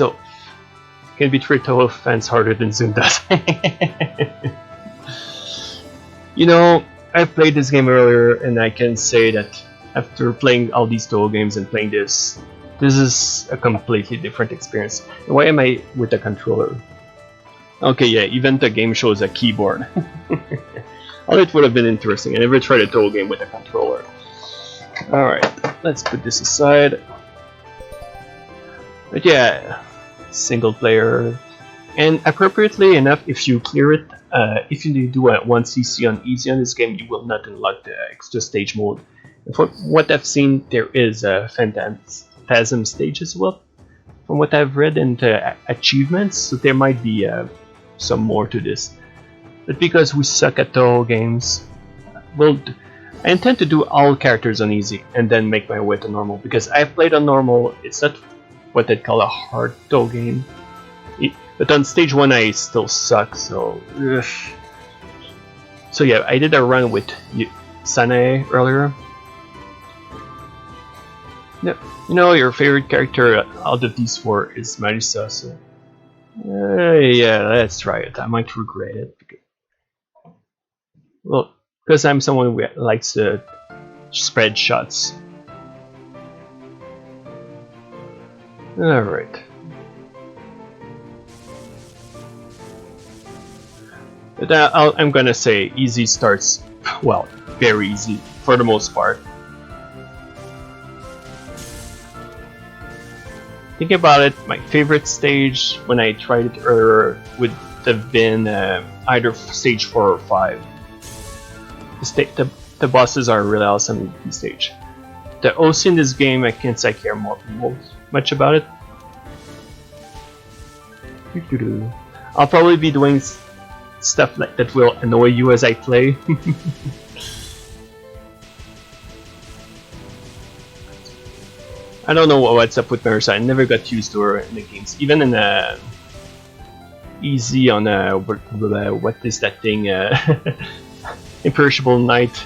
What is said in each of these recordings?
So, can beat Rito fans harder than Zoom does. You know, I played this game earlier, and I can say that after playing all these TOWLG games and playing this is a completely different experience. And why am I with a controller? Okay, yeah, even the game shows a keyboard. Oh, it would have been interesting. I never tried a TOWLG game with a controller. Alright, let's put this aside. But yeah, single player. And appropriately enough, if you clear it, if you do a 1cc on easy on this game, you will not unlock the extra stage mode. And from what I've seen, there is a Phantasm stage as well, from what I've read into achievements, so there might be some more to this. But because we suck at TOWLG games, I intend to do all characters on easy and then make my way to normal, because I've played on normal. It's not what they'd call a hard TOWLG game. But on stage 1 I still suck, so... Ugh. So yeah, I did a run with Sanae earlier. Yeah, you know, your favorite character out of these 4 is Marisa, so... yeah, let's try it. I might regret it. Well, because I'm someone who likes to spread shots. Alright. But I'm gonna say easy starts, well, very easy for the most part. Thinking about it, my favorite stage when I tried it earlier would have been either stage 4 or 5. The bosses are really awesome in this stage. The OC in this game, I can't say I care much about it. I'll probably be doing stuff like that will annoy you as I play. I don't know what's up with Marisa. I never got used to her in the games. Even in easy on what is that thing? Imperishable Knight.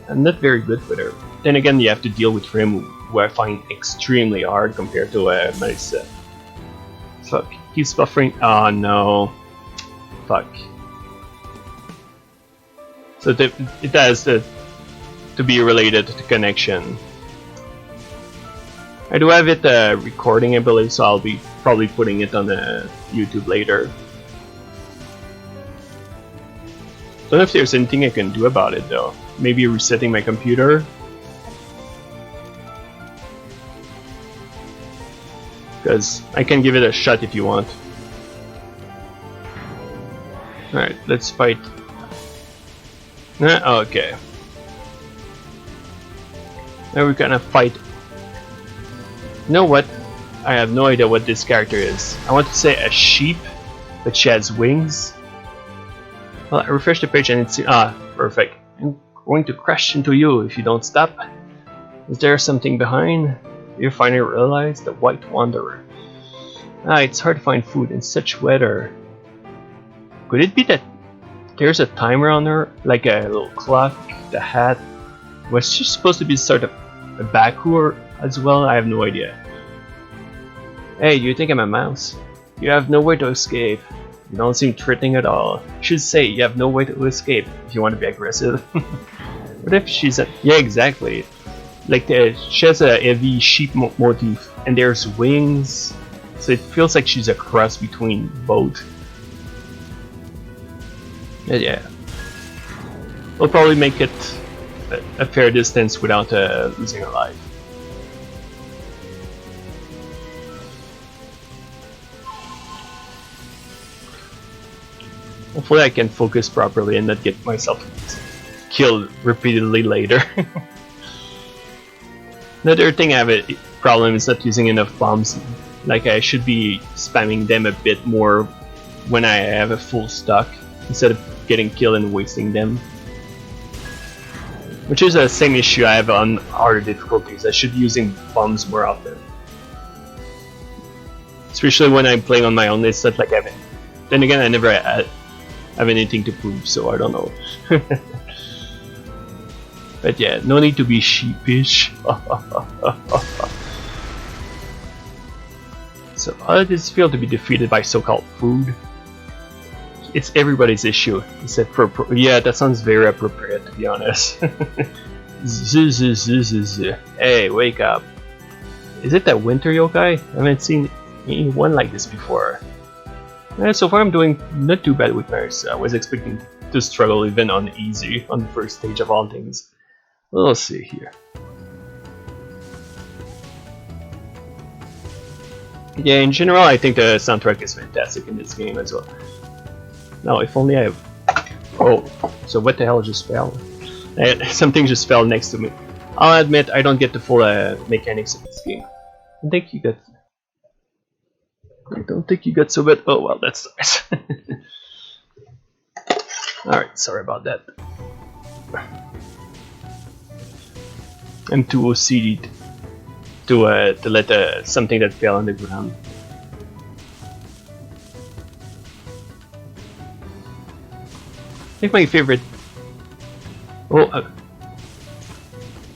I'm not very good with her. Then again, you have to deal with Rim, who I find extremely hard compared to Marisa. Fuck. He's buffering. Oh no. Fuck. So it has to be related to connection. I do have it recording, I believe, so I'll be probably putting it on YouTube later. Don't know if there's anything I can do about it though. Maybe resetting my computer. Because I can give it a shot if you want. Alright, let's fight. Okay. Now we're gonna fight. You know what? I have no idea what this character is. I want to say a sheep, but she has wings. Well, I refresh the page and it's perfect. I'm going to crash into you if you don't stop. Is there something behind? You finally realize the White Wanderer. It's hard to find food in such weather. Could it be that there's a timer on her, like a little clock, the hat? Was she supposed to be sort of a Baku as well? I have no idea. Hey, you think I'm a mouse? You have nowhere to escape. You don't seem threatening at all. I should say you have no way to escape if you want to be aggressive. What if she's a... Yeah, exactly. Like she has a heavy sheep motif and there's wings. So it feels like she's a cross between both. Yeah. We'll probably make it a fair distance without losing her life. Hopefully I can focus properly and not get myself killed repeatedly later. Another thing I have a problem is not using enough bombs. Like I should be spamming them a bit more when I have a full stock instead of getting killed and wasting them. Which is the same issue I have on harder difficulties. I should be using bombs more often. Especially when I'm playing on my own, it's not like I have it. Then again, I never have anything to prove, so I don't know. But yeah, no need to be sheepish. So how does this feel to be defeated by so-called food? It's everybody's issue. Except for yeah, that sounds very appropriate to be honest. Hey, wake up! Is it that winter yokai? I haven't seen anyone like this before. So far I'm doing not too bad with Marissa. I was expecting to struggle even on easy on the first stage of all things. We'll see here. Yeah, in general I think the soundtrack is fantastic in this game as well. Now if only I have... Oh, so what the hell just fell? Something just fell next to me. I'll admit I don't get the full mechanics of this game. I don't think you got so bad. Oh well, that's nice. Alright, sorry about that. I'm too OCD to let something that fell on the ground. I think my favorite... Oh,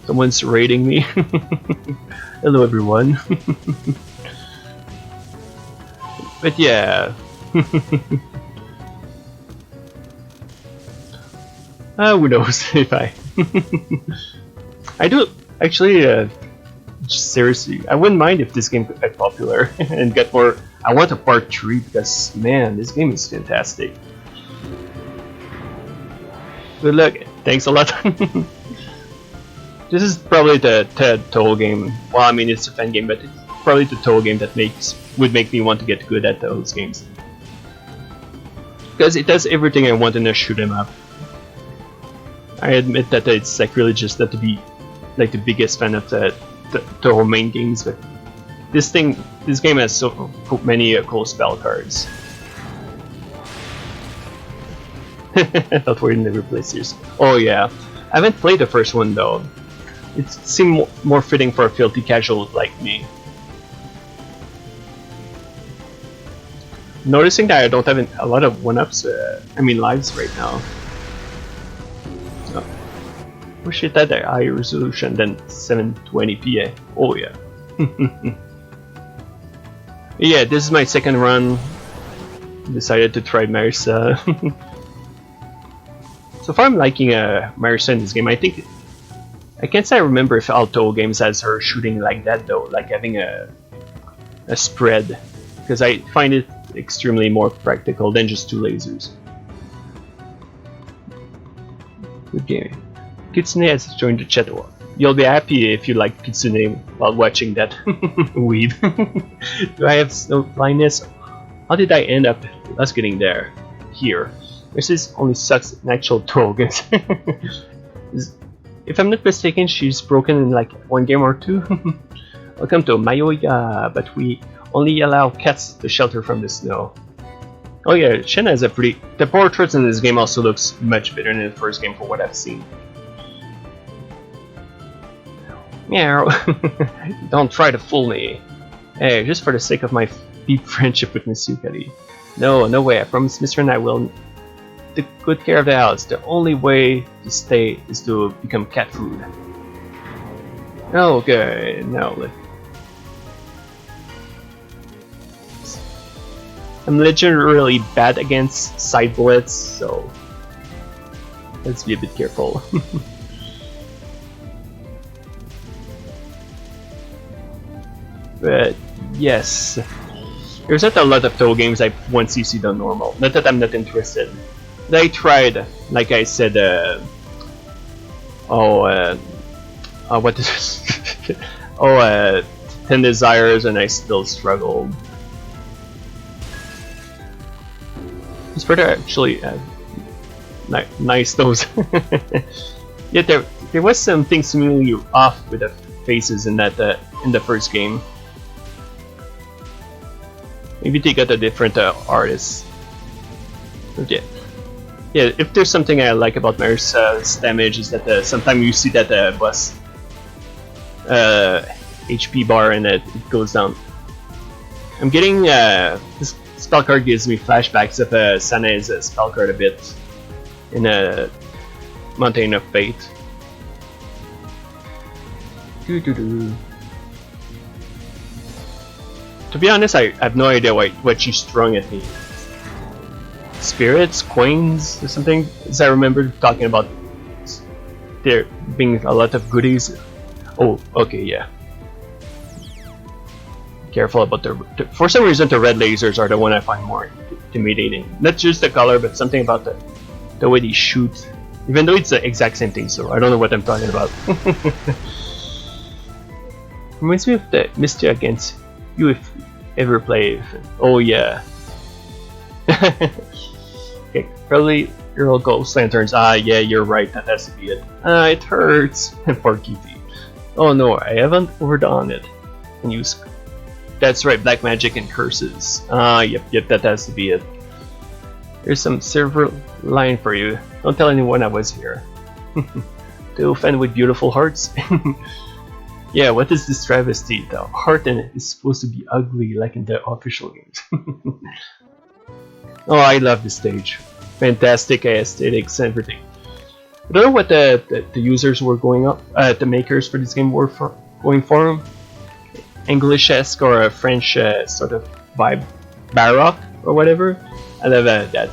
someone's raiding me. Hello everyone. But yeah. Who knows if I... I do actually, seriously, I wouldn't mind if this game got popular and get more... I want a part 3 because, man, this game is fantastic. Good luck. Thanks a lot. This is probably the TOWLG game. Well, I mean, it's a fan game, but it's probably the TOWLG game that would make me want to get good at those games. Because it does everything I want in a shoot 'em up. I admit that it's sacrilegious not to be like the biggest fan of the whole main games, but this game has so many cool spell cards. I thought we never played Sears. Oh yeah, I haven't played the first one though. It seemed more fitting for a filthy casual like me. Noticing that I don't have a lot of one-ups, lives right now. Oh. Wish it had a higher resolution than 720p. Oh yeah. Yeah, this is my second run. Decided to try Marissa. So far I'm liking Marissa in this game. I can't say I remember if all TOWLG games has her shooting like that though, like having a spread, because I find it extremely more practical than just 2 lasers. Good game. Kitsune has joined the chat. You'll be happy if you like Kitsune while watching that weed. Do I have snow blindness? How did I end up us getting there? Here. This only sucks in actual TOWLG. If I'm not mistaken, she's broken in like 1 game or 2. Welcome to Mayoya, but we only allow cats to shelter from the snow. Oh yeah, Shen has a pretty... The portraits in this game also looks much better than the first game for what I've seen. Meow. Don't try to fool me. Hey, just for the sake of my deep friendship with Miss Yukari. No, no way, I promise Mr. and I will take good care of the house. The only way to stay is to become cat food. Okay, now I'm literally bad against side bullets, so let's be a bit careful. But yes, there's not a lot of TOWLG games I want CC done normal. Not that I'm not interested. I tried, like I said, what is this? 10 Desires, and I still struggled. It's pretty actually nice those. Yet there was something seemingly off with the faces in that in the first game. Maybe they got a different artist. Okay. Yeah, if there's something I like about Marisa's damage is that sometimes you see that boss HP bar and it goes down. I'm getting this spell card gives me flashbacks of Sanae's spell card a bit in a Mountain of Fate. To be honest, I have no idea what she's throwing at me. Spirits, coins, or something. As I remember talking about there being a lot of goodies. Oh, okay, yeah. Careful about for some reason the red lasers are the one I find more intimidating. Not just the color, but something about the way they shoot. Even though it's the exact same thing, so I don't know what I'm talking about. Reminds me of the Mystery Against You if you ever play. Oh yeah. Okay, probably Earl Ghost Lanterns. Ah, yeah, you're right. That has to be it. Ah, it hurts. Poor Kitty. Oh no, I haven't overdone it. And use. That's right, black magic and curses. Ah, yep, that has to be it. There's some silver line for you. Don't tell anyone I was here. To offend with beautiful hearts. Yeah, what is this travesty? The heart in it is supposed to be ugly, like in the official games. Oh, I love this stage. Fantastic aesthetics and everything. I don't know what the users were going up, the makers for this game were going for. English-esque or a French sort of vibe, baroque or whatever. I love that.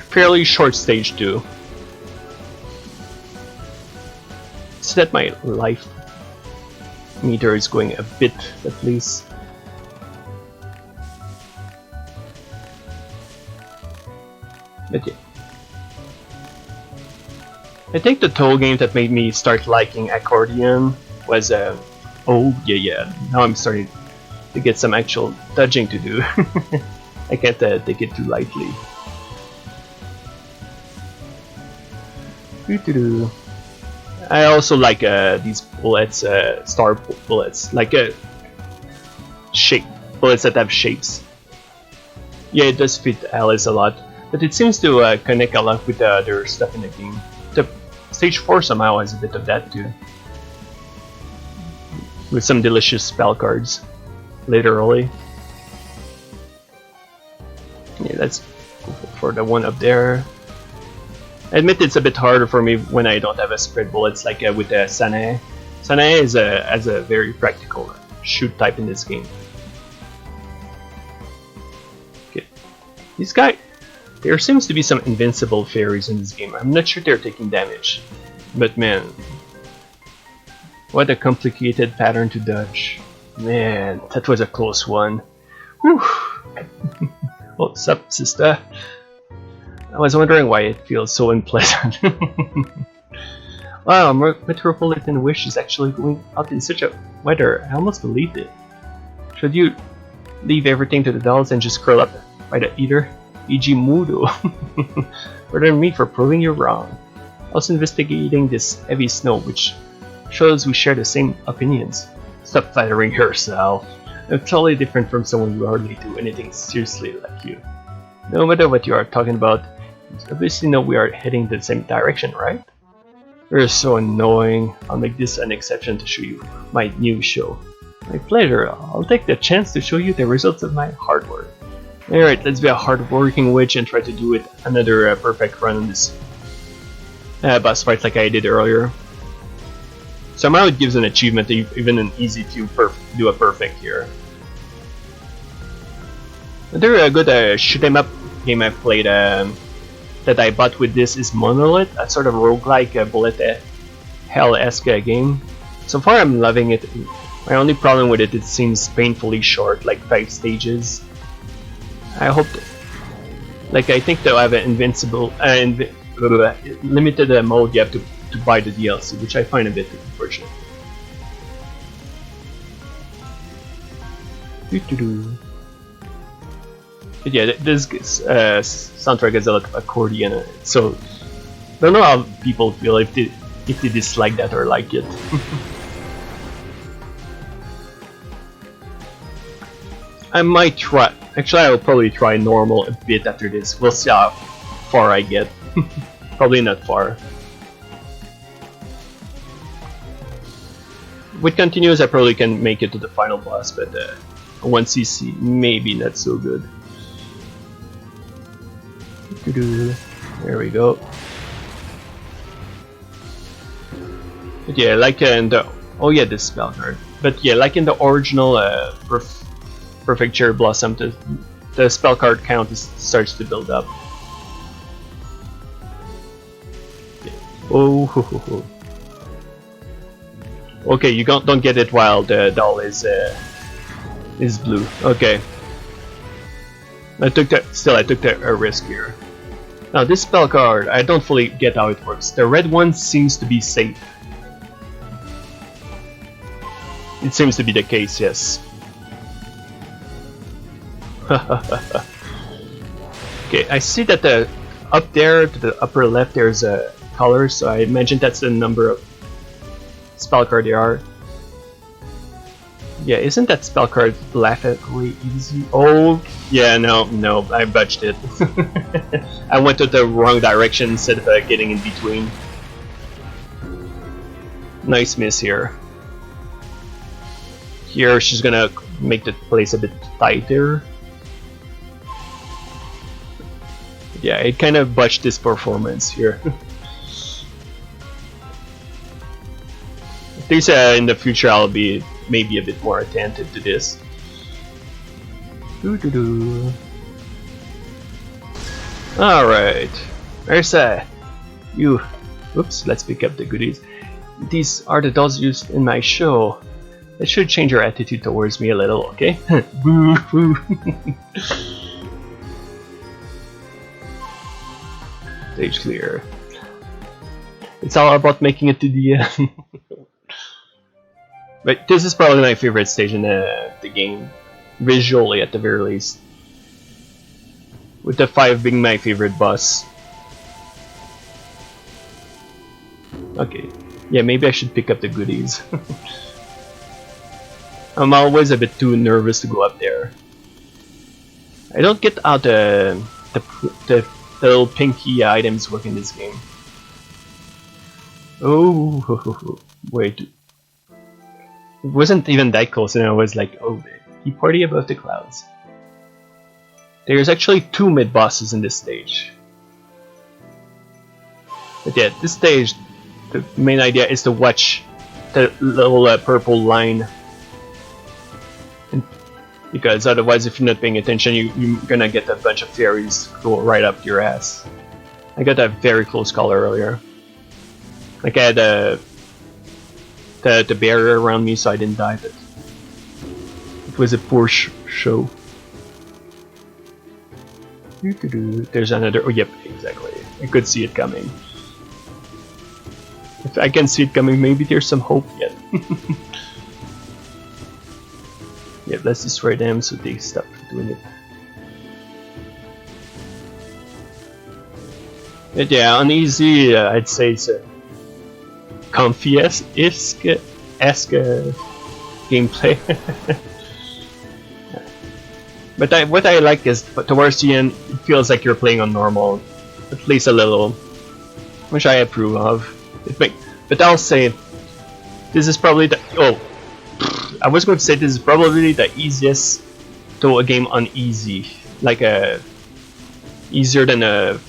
Fairly short stage too. So that my life meter is going a bit at least. But yeah. I think the TOWLG game that made me start liking accordion was oh yeah. Now I'm starting to get some actual dodging to do. I can't take it too lightly. I also like these bullets, star bullets, like shape bullets that have shapes. Yeah, it does fit Alice a lot, but it seems to connect a lot with the other stuff in the game. The Stage 4 somehow has a bit of that too, with some delicious spell cards, literally. Yeah, let's go for the one up there. I admit it's a bit harder for me when I don't have a spread bullets like with the Sanae. Sanae is has a very practical shoot type in this game. Okay, these guys. There seems to be some invincible fairies in this game. I'm not sure they're taking damage. But man, what a complicated pattern to dodge. Man, that was a close one. Whew. What's up, sister? I was wondering why it feels so unpleasant. Wow, Metropolitan Wish is actually going out in such a weather. I almost believed it. Should you leave everything to the dolls and just curl up by the eater? E.g. Mudo. Pardon me for proving you wrong. I was investigating this heavy snow, which shows we share the same opinions. Stop flattering yourself. I'm totally different from someone who hardly do anything seriously like you. No matter what you are talking about, you obviously know we are heading the same direction, right? You're so annoying. I'll make this an exception to show you my new show. My pleasure. I'll take the chance to show you the results of my hard work. Alright, let's be a hard-working witch and try to do it another perfect run on this boss fight like I did earlier. Somehow it gives an achievement, even an easy to do a perfect here. Another good shoot 'em up game I've played that I bought with this is Monolith, a sort of roguelike bullet hell-esque game. So far I'm loving it. My only problem with it seems painfully short, like 5 stages. I hope, like I think they'll have an invincible limited mode. You have to buy the DLC, which I find a bit unfortunate. But yeah, this soundtrack has a lot of accordion in it, so I don't know how people feel if they dislike that or like it. I might try. Actually, I'll probably try normal a bit after this. We'll see how far I get. Probably not far. With continuous, I probably can make it to the final boss, but 1cc maybe not so good. There we go. But yeah, like in the Oh yeah, this spell card. But yeah, like in the original Perfect Cherry Blossom, the spell card count starts to build up. Oh, ho, ho, ho. Okay, you don't get it while the doll is blue. Okay, I took a risk here. Now this spell card, I don't fully get how it works. The red one seems to be safe. It seems to be the case, yes. Okay, I see that up there to the upper left there's a color, so I imagine that's the number of spell card there are. Yeah, isn't that spell card laughably easy? Oh, yeah, no, I botched it. I went to the wrong direction instead of getting in between. Nice miss here. Here, she's gonna make the place a bit tighter. Yeah, it kind of botched this performance here. At least in the future I'll be maybe a bit more attentive to this. Alright. Ursa, you. Oops, let's pick up the goodies. These are the dolls used in my show. It should change your attitude towards me a little, okay? Boo boo. Stage clear. It's all about making it to the end. But this is probably my favorite stage in the game, visually at the very least. With the 5 being my favorite boss. Okay, yeah, maybe I should pick up the goodies. I'm always a bit too nervous to go up there. I don't get how the little pinky items work in this game. Oh, wait. It wasn't even that close and I was like, oh, he party above the clouds. There's actually 2 mid-bosses in this stage. But yeah, this stage, the main idea is to watch the little purple line. Because otherwise, if you're not paying attention, you're gonna get a bunch of fairies go right up your ass. I got a very close call earlier. Like I had the barrier around me so I didn't die, but it was a poor show. There's another. Oh, yep, exactly. I could see it coming. If I can see it coming, maybe there's some hope yet. Yeah, let's destroy them so they stop doing it. But yeah, on easy, I'd say it's a comfy-esque gameplay. But what I like is towards the end, it feels like you're playing on normal, at least a little, which I approve of. But I'll say, this is probably the I was going to say this is probably the easiest TOWLG game on easy, like easier than a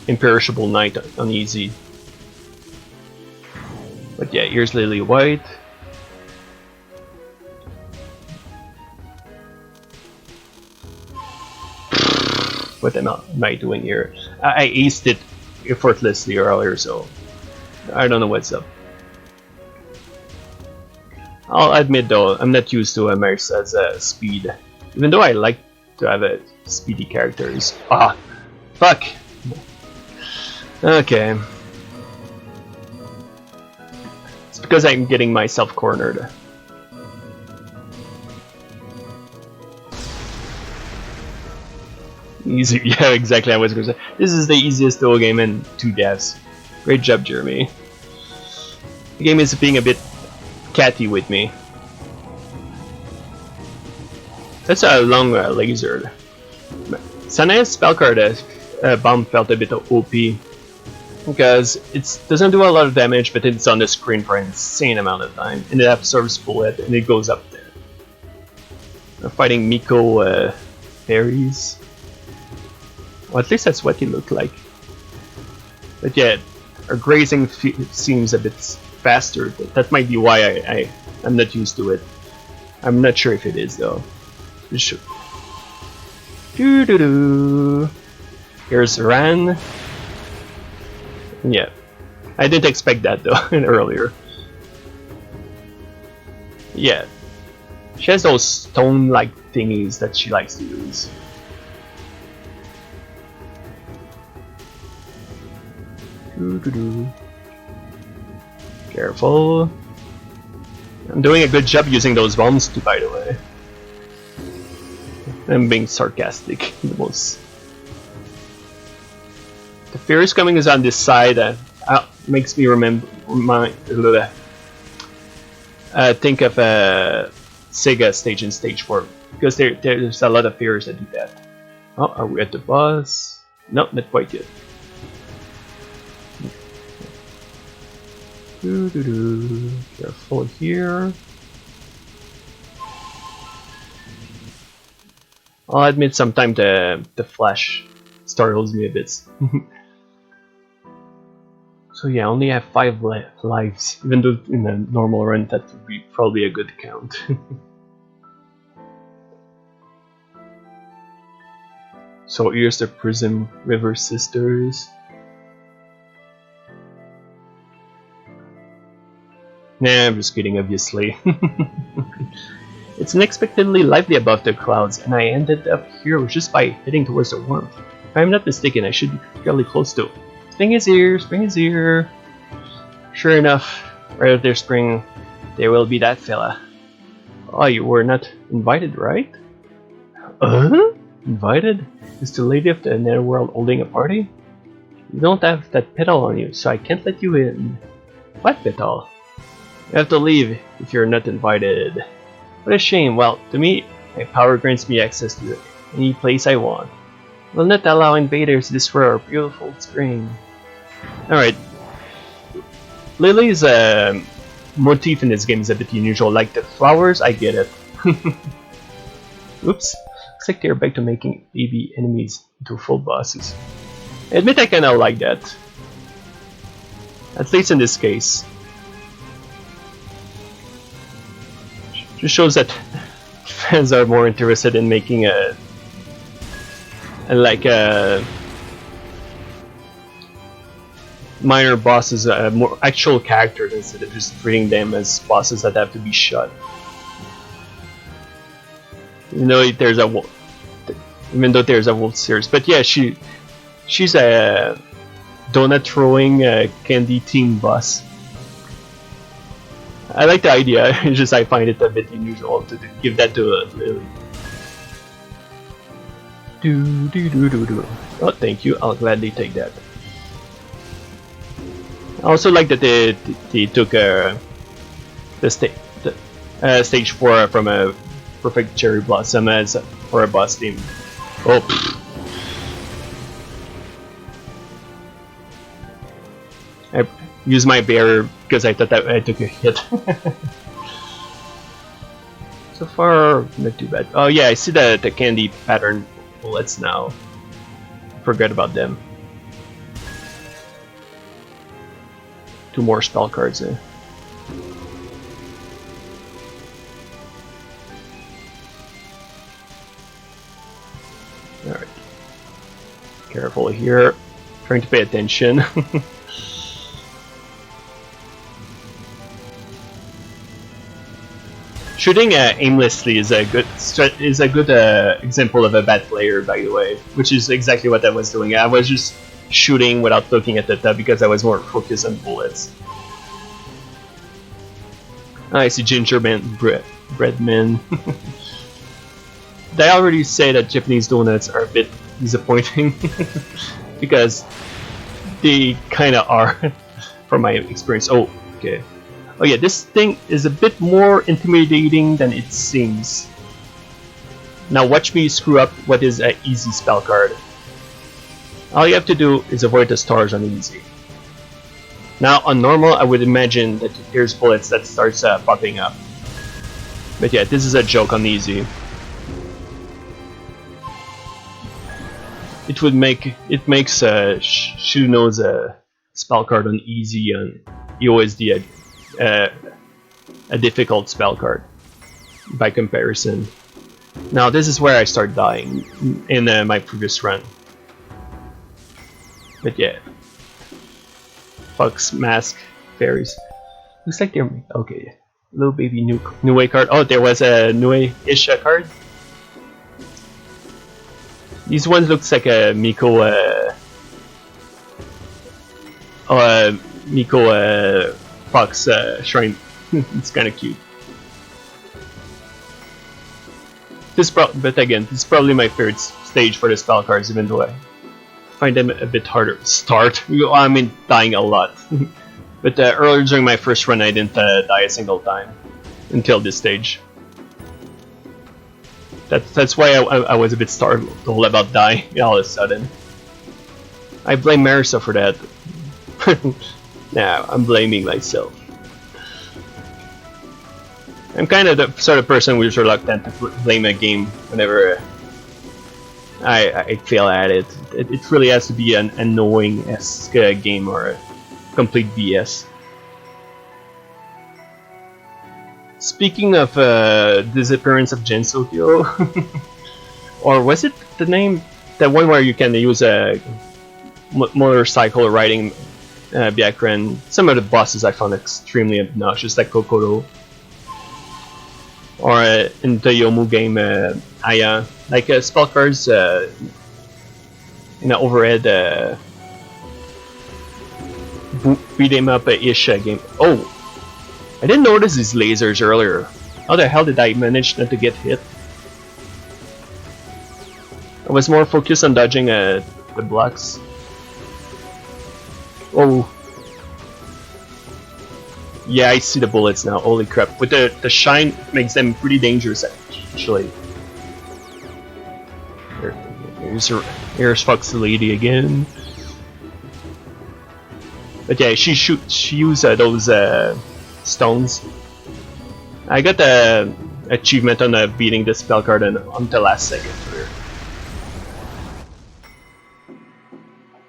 Imperishable Night on easy. But yeah, here's Lily White. What am I doing here? I aced it effortlessly earlier, so I don't know what's up. I'll admit though, I'm not used to Marisa's speed, even though I like to have a speedy characters. Ah, fuck. Okay. It's because I'm getting myself cornered. Easy, yeah, exactly. I was gonna say this is the easiest TOWLG game in 2 deaths. Great job, Jeremy. The game is being a bit catty with me. That's a long laser. Sanaya's spell card bomb felt a bit OP because it doesn't do a lot of damage, but it's on the screen for an insane amount of time, and it absorbs bullet and it goes up there. I'm fighting Miko fairies. Well, at least that's what he looked like. But yeah, her grazing seems a bit faster. That might be why I'm not used to it. I'm not sure if it is though. Sure. Doo doo doo. Here's Ran. Yeah, I didn't expect that though earlier. Yeah, she has those stone-like thingies that she likes to use. Doo doo doo. Careful. I'm doing a good job using those bombs too, by the way. I'm being sarcastic the most. The Furious coming is on this side. Makes me think of Sega stage in stage 4 because there's a lot of Furious that do that. Oh, are we at the boss? No, not quite yet. Careful here. I'll admit sometimes the flash startles me a bit. So yeah, I only have 5 lives, even though in a normal run that would be probably a good count. So here's the Prism River Sisters. Nah, I'm just kidding, obviously. It's unexpectedly lively above the clouds, and I ended up here just by heading towards the warmth. If I'm not mistaken, I should be fairly close to it. Spring is here, spring is here. Sure enough, right after spring, there will be that fella. Oh, you were not invited, right? Invited? Is the lady of the netherworld holding a party? You don't have that petal on you, so I can't let you in. What petal? You have to leave if you're not invited. What a shame. Well, to me, my power grants me access to any place I want. Will not allow invaders to destroy our beautiful spring. Alright. Lily's motif in this game is a bit unusual. Like the flowers, I get it. Oops. Looks like they're back to making baby enemies into full bosses. I admit I kinda like that. At least in this case. Just shows that fans are more interested in making minor bosses more actual characters instead of just treating them as bosses that have to be shot. Even though there's a Wolf series, but yeah, she's a donut throwing candy team boss. I like the idea, it's just I find it a bit unusual to give that to Lily. Oh, thank you, I'll gladly take that. I also like that they took stage 4 from a Perfect Cherry Blossom as for a boss theme. Oh, I used my bear because I thought that I took a hit. So far, not too bad. Oh yeah, I see the candy pattern bullets now. Forgot about them. 2 more spell cards. Alright. Careful here. Trying to pay attention. Shooting aimlessly is a good example of a bad player, by the way, which is exactly what I was doing. I was just shooting without looking at the tab because I was more focused on bullets. I see gingerbread men. Did I already say that Japanese donuts are a bit disappointing? Because they kinda are, from my experience. Oh, okay. Oh yeah, this thing is a bit more intimidating than it seems. Now watch me screw up what is an easy spell card. All you have to do is avoid the stars on easy. Now on normal, I would imagine that there's bullets that starts popping up. But yeah, this is a joke on easy. It makes Shuno's spell card on easy on EOSD a difficult spell card by comparison. Now this is where I start dying in my previous run. But yeah, Fox Mask Fairies. Looks like they're okay. Little baby Nue card. Oh, there was a Nue-ish card. These ones looks like a Miko. Miko Fox Shrine. It's kind of cute. But again, this is probably my favorite stage for the spell cards, even though I find them a bit harder to start. I mean, dying a lot. But earlier during my first run, I didn't die a single time until this stage. That's why I was a bit startled about dying all of a sudden. I blame Marisa for that. Nah, I'm blaming myself. I'm kind of the sort of person who's reluctant to blame a game whenever I fail at it. It really has to be an annoying-esque game or a complete BS. Speaking of disappearance of Gensokyo, or was it the name? The one where you can use a motorcycle riding Byakuren. Some of the bosses I found extremely obnoxious, like Kokoro. Or in the Yomu game, Aya. Like spell cards in an overhead beat 'em up-ish game. Oh! I didn't notice these lasers earlier. How the hell did I manage not to get hit? I was more focused on dodging the blocks. Oh! Yeah, I see the bullets now. Holy crap! With the shine, makes them pretty dangerous actually. Here's Fox the Lady again. But yeah, she used those stones. I got the achievement on beating the spell card on the last second here.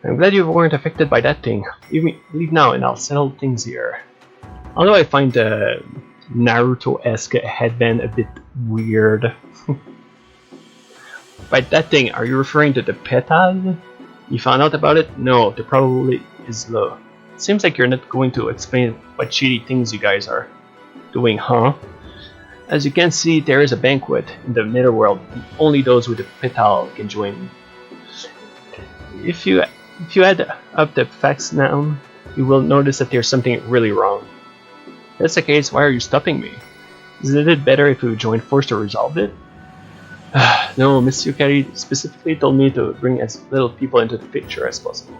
I'm glad you weren't affected by that thing. Leave now and I'll settle things here. Although I find the Naruto-esque headband a bit weird. By that thing, are you referring to the petal? You found out about it? No, there probably is low. Seems like you're not going to explain what shitty things you guys are doing, huh? As you can see, there is a banquet in the netherworld, and only those with the petal can join. If you add up the facts now, you will notice that there's something really wrong. If that's the case, why are you stopping me? Isn't it better if we join force to resolve it? No, Miss Yukari specifically told me to bring as little people into the picture as possible.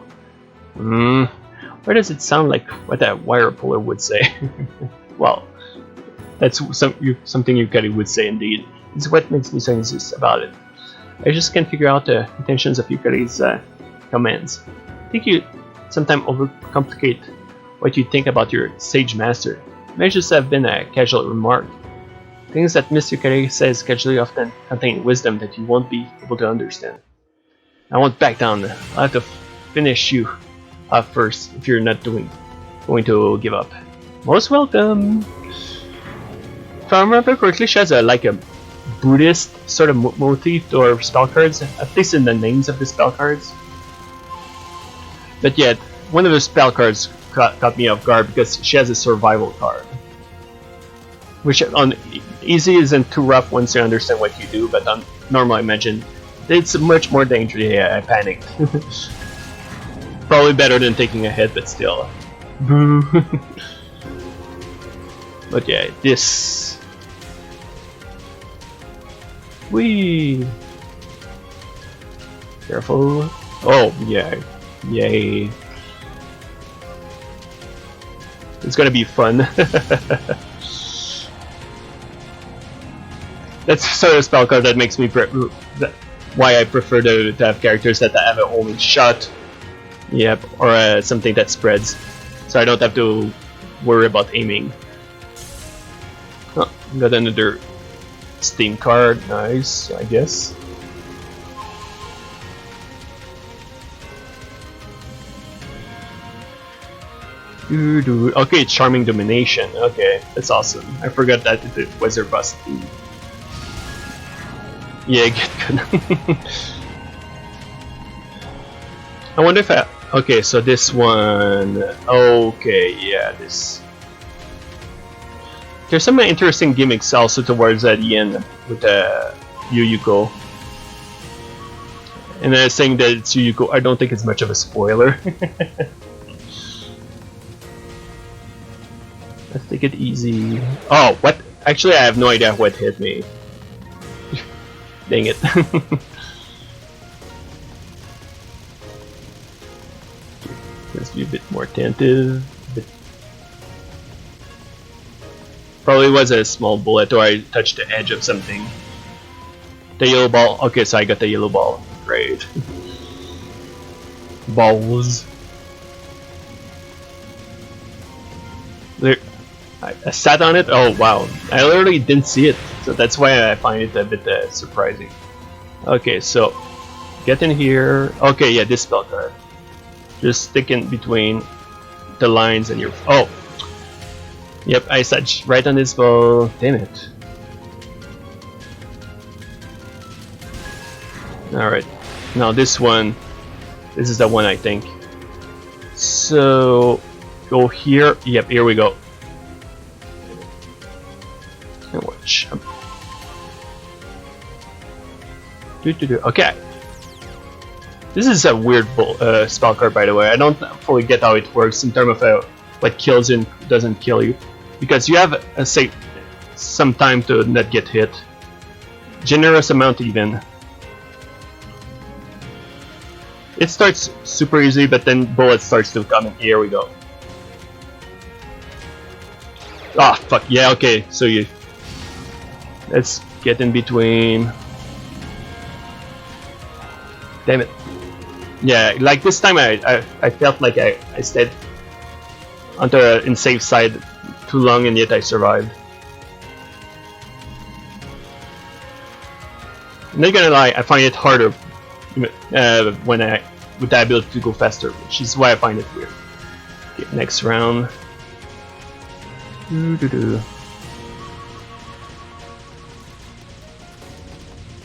Why does it sound like what a wire puller would say? Well, that's something Yukari would say indeed. It's what makes me so insist about it. I just can't figure out the intentions of Yukari's commands. I think you sometimes overcomplicate what you think about your sage master. It may just have been a casual remark. Things that Miss Yukari says casually often contain wisdom that you won't be able to understand. I won't back down. I'll have to finish you off first if you're not going to give up. Most welcome! If I remember correctly, she has like a Buddhist sort of motif or spell cards, at least in the names of the spell cards. But yet, one of the spell cards caught me off guard because she has a survival card. Which on easy isn't too rough once you understand what you do, but on normal I imagine it's much more dangerous. Yeah, I panicked. Probably better than taking a hit, but still. Boo. But yeah, this. Whee! Careful. Oh, yeah. Yay. It's gonna be fun. That's sort of a spell card that makes me why I prefer to have characters that have only shot. Yep, or something that spreads, so I don't have to worry about aiming. Oh, got another Steam card, nice, I guess. Okay, Charming Domination. Okay, that's awesome. I forgot that it was her bust. Yeah, good. I wonder if I... Okay, so this one... Okay, yeah, this... There's some interesting gimmicks also towards the end with the Yuyuko. And then saying that it's Yuyuko, I don't think it's much of a spoiler. Let's take it easy. Oh, what? Actually, I have no idea what hit me. Dang it. Let's be a bit more attentive. Probably was a small bullet or I touched the edge of something. The yellow ball. Okay, so I got the yellow ball. Great. Balls. There. I sat on it. Oh wow! I literally didn't see it, so that's why I find it a bit surprising. Okay, so get in here. Okay, yeah, this spell card. Just stick in between the lines and your. Oh, yep, I sat right on this ball. Damn it! All right, now this one. This is the one I think. So go here. Yep, here we go. And watch. Okay. This is a weird spell card, by the way. I don't fully get how it works in terms of what kills you and doesn't kill you, because you have say some time to not get hit. Generous amount even. It starts super easy, but then bullets starts to come in. Here we go. Ah, fuck. Yeah. Okay. So you. Let's get in between. Damn it. Yeah, like this time I felt like I stayed on the safe side too long and yet I survived. I'm not gonna lie, I find it harder when with the ability to go faster, which is why I find it weird. Okay, next round.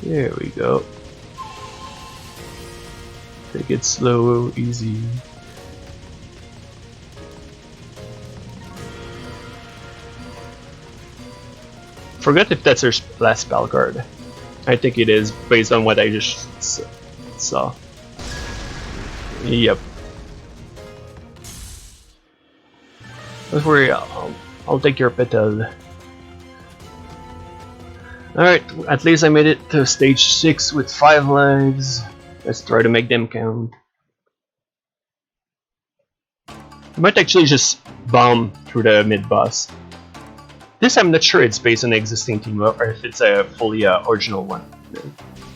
There we go. Take it slow, easy. Forgot if that's her last spell card. I think it is, based on what I just saw. Yep. Don't worry, I'll take your petal. Alright, at least I made it to stage 6 with 5 lives. Let's try to make them count. I might actually just bomb through the mid-boss. This I'm not sure it's based on the existing team or if it's a fully original one.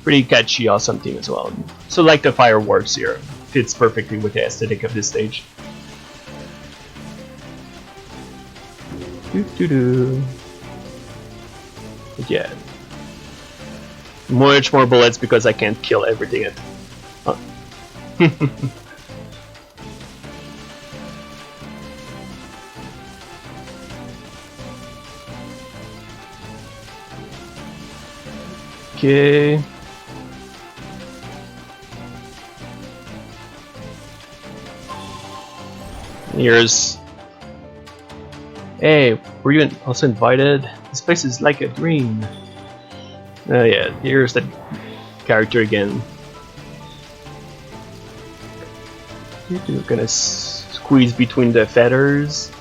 Pretty catchy, awesome team as well. So like the fireworks here, fits perfectly with the aesthetic of this stage. But yeah. Much more bullets because I can't kill everything at Okay. Here's. Hey, were you also invited? This place is like a dream. Yeah, here's the character again. You're gonna squeeze between the feathers.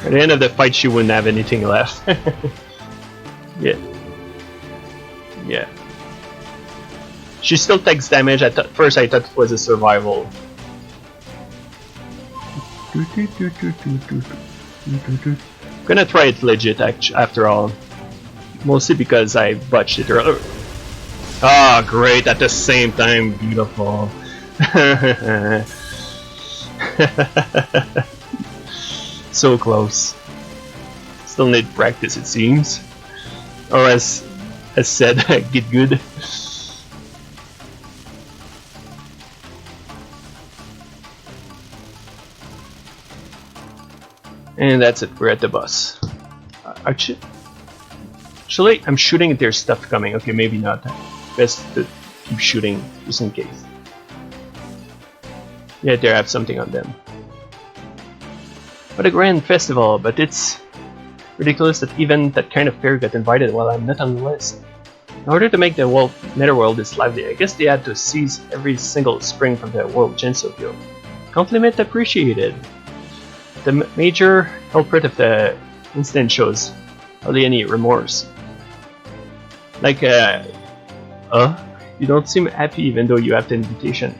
At the end of the fight, she wouldn't have anything left. Yeah. Yeah. She still takes damage. At first, I thought it was a survival. Gonna try it legit after all. Mostly because I botched it earlier. Ah, great, at the same time, beautiful. So close. Still need practice, it seems. Or as said, get good. And that's it, we're at the bus. Actually, I'm shooting at their stuff coming. Okay, maybe not. Best to keep shooting just in case. Yeah, they have something on them. What a grand festival, but it's ridiculous that even that kind of fair got invited while I'm not on the list. In order to make the netherworld this lively, I guess they had to seize every single spring from the world Gensokyo. Compliment appreciated. The major culprit of the incident shows hardly any remorse. Like, you don't seem happy even though you have the invitation.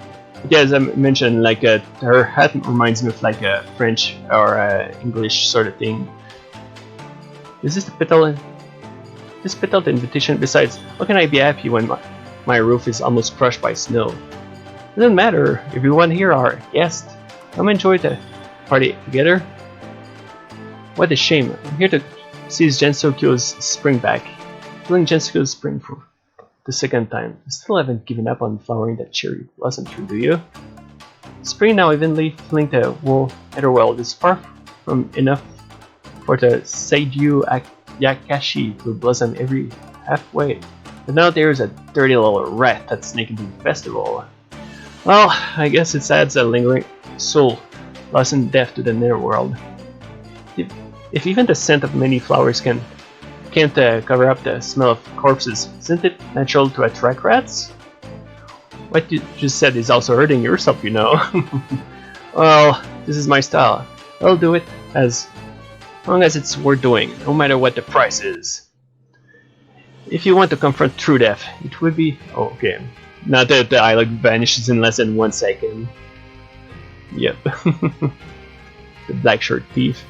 Yeah, as I mentioned, like, her hat reminds me of like a French or English sort of thing. Is this the petal? This petal the invitation? Besides, how can I be happy when my roof is almost crushed by snow? Doesn't matter. Everyone here are guests. Come enjoy the party together. What a shame. I'm here to seize Gensokyo's spring back. Filling Gensokyo's spring for the second time. I still haven't given up on flowering that cherry blossom tree, do you? Spring now evenly filling the whole netherworld is far from enough for the Seidyu Yakashi to blossom every halfway. But now there's a dirty little rat that's sneaking to the festival. Well, I guess it adds a lingering soul lost in death to the netherworld. If even the scent of many flowers can't cover up the smell of corpses, isn't it natural to attract rats? What you just said is also hurting yourself, you know. Well, this is my style. I'll do it as long as it's worth doing, no matter what the price is. If you want to confront true death, it would be... Oh, okay. Not that the dialogue vanishes in less than 1 second. Yep. The black shirt thief.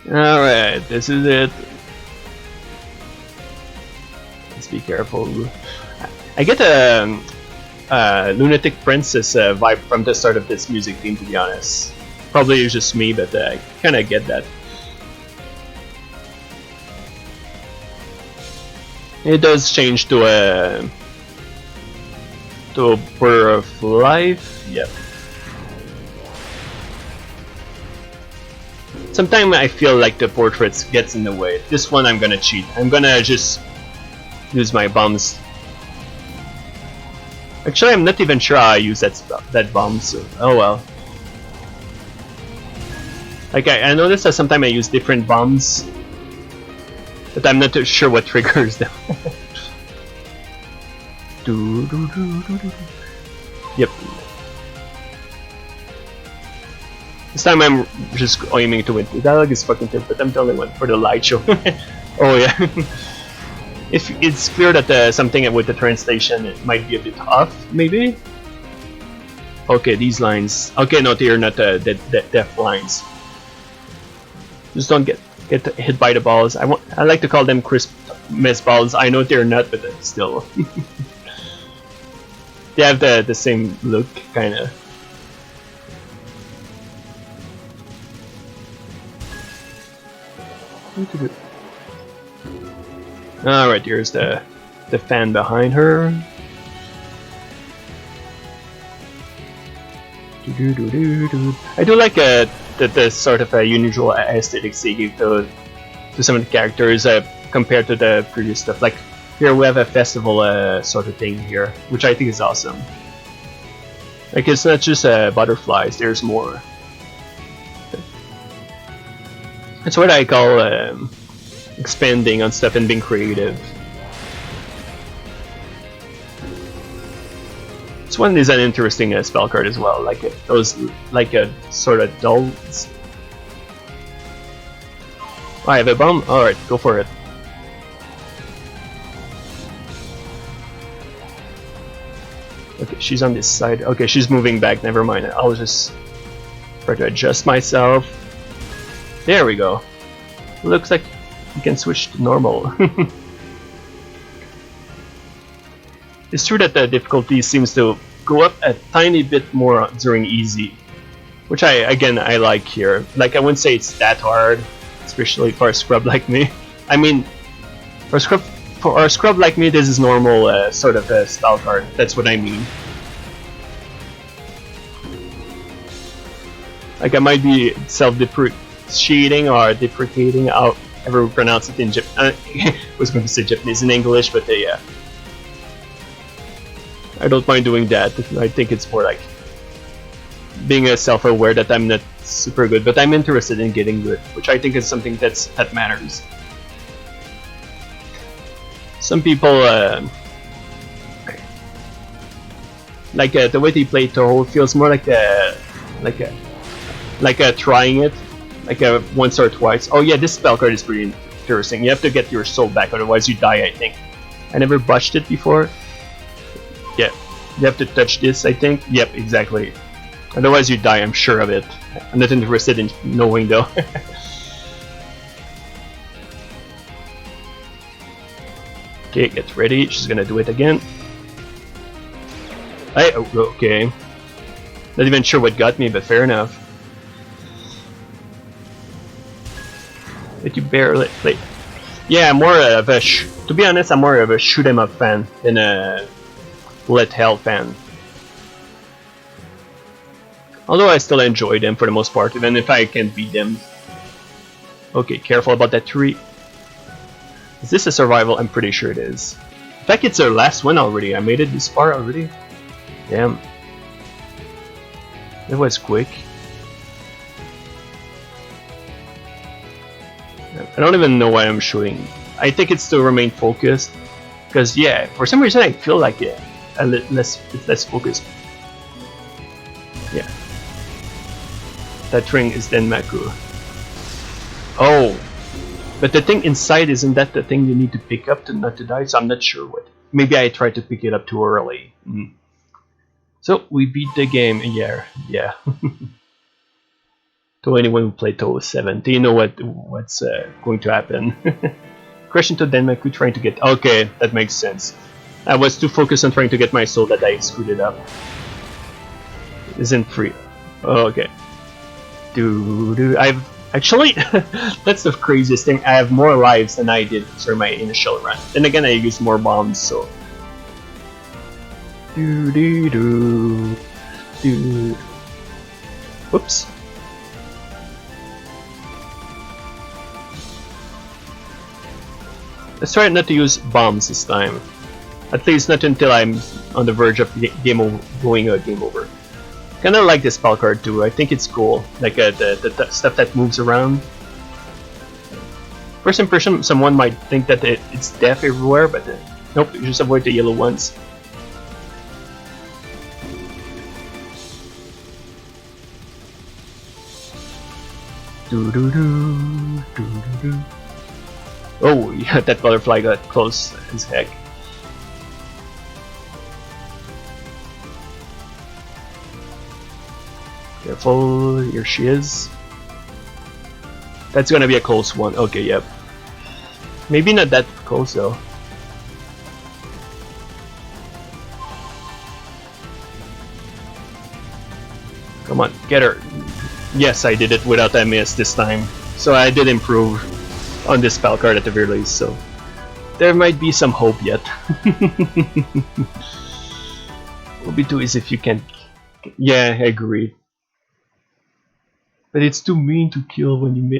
Alright, this is it. Let's be careful. I get a lunatic princess vibe from the start of this music theme, to be honest. Probably it's just me, but I kinda get that. It does change to a Bird of Life. Yep. Sometimes I feel like the portraits gets in the way. This one I'm gonna cheat. I'm gonna just use my bombs. Actually, I'm not even sure how I use that bomb, so oh well. Like I noticed that sometimes I use different bombs, but I'm not too sure what triggers them. Yep. This time I'm just aiming to win. The dialogue is fucking good, but I'm the only one for the light show. Oh yeah. If it's clear that something with the translation it might be a bit off, maybe. Okay, these lines. Okay, no, they're not the deaf lines. Just don't get hit by the balls. I like to call them crisp mess balls. I know they're not, but still. They have the same look, kinda. Alright, here's the fan behind her. I do like the sort of unusual aesthetics they give to some of the characters compared to the previous stuff. Like here we have a festival sort of thing here, which I think is awesome. Like it's not just butterflies, there's more. That's what I call expanding on stuff and being creative. This one is an interesting spell card as well, like those like a sort of dolls. Oh, I have a bomb. All right, go for it. Okay, she's on this side. Okay, she's moving back. Never mind. I'll just try to adjust myself. There we go. Looks like you can switch to normal. It's true that the difficulty seems to go up a tiny bit more during easy, which I like here. Like I wouldn't say it's that hard, especially for a scrub like me. I mean, for a scrub like me, this is normal sort of a spell card. That's what I mean. Like I might be self-depreciating or deprecating, however we pronounce it in Japan. I was going to say Japanese in English, but yeah. I don't mind doing that. I think it's more like being self-aware that I'm not super good, but I'm interested in getting good, which I think is something that matters. Some people like the way they play TOWLG feels more like trying it, once or twice. Oh yeah, this spell card is pretty interesting. You have to get your soul back, otherwise you die. I think I never botched it before. Yeah, you have to touch this. I think. Yep, exactly. Otherwise you die. I'm sure of it. I'm not interested in knowing though. Okay, get ready. She's gonna do it again. Okay. Not even sure what got me, but fair enough. But you barely play. Yeah, I'm more of a to be honest, I'm more of a shoot 'em up fan than a let hell fan. Although I still enjoy them for the most part, even if I can't beat them. Okay, careful about that tree. Is this a survival? I'm pretty sure it is. In fact, it's our last one already. I made it this far already. Damn. That was quick. I don't even know why I'm shooting. I think it's to remain focused. Because, yeah, for some reason I feel like it's less focused. Yeah. That ring is Danmaku. Oh! But the thing inside, isn't that the thing you need to pick up to not to die? So I'm not sure what. Maybe I tried to pick it up too early. So we beat the game. Yeah. To anyone who played TOWLG 7, do you know what's going to happen? Question to Danmaku trying to get. Okay, that makes sense. I was too focused on trying to get my soul that I screwed it up. Isn't free. Oh, okay. I've actually that's the craziest thing. I have more lives than I did for my initial run. Then again, I used more bombs, so. Whoops. Let's try not to use bombs this time. At least not until I'm on the verge of game over. Kinda like this spell card too. I think it's cool. Like the stuff that moves around. First impression, someone might think that it's death everywhere, but nope, you just avoid the yellow ones. Oh, yeah, that butterfly got close as heck. Careful, here she is. That's gonna be a close one. Okay, yep. Maybe not that close though. Come on, get her. Yes, I did it without a miss this time. So I did improve on this spell card at the very least, so there might be some hope yet. Will be too easy if you can't. Yeah, I agree. But it's too mean to kill when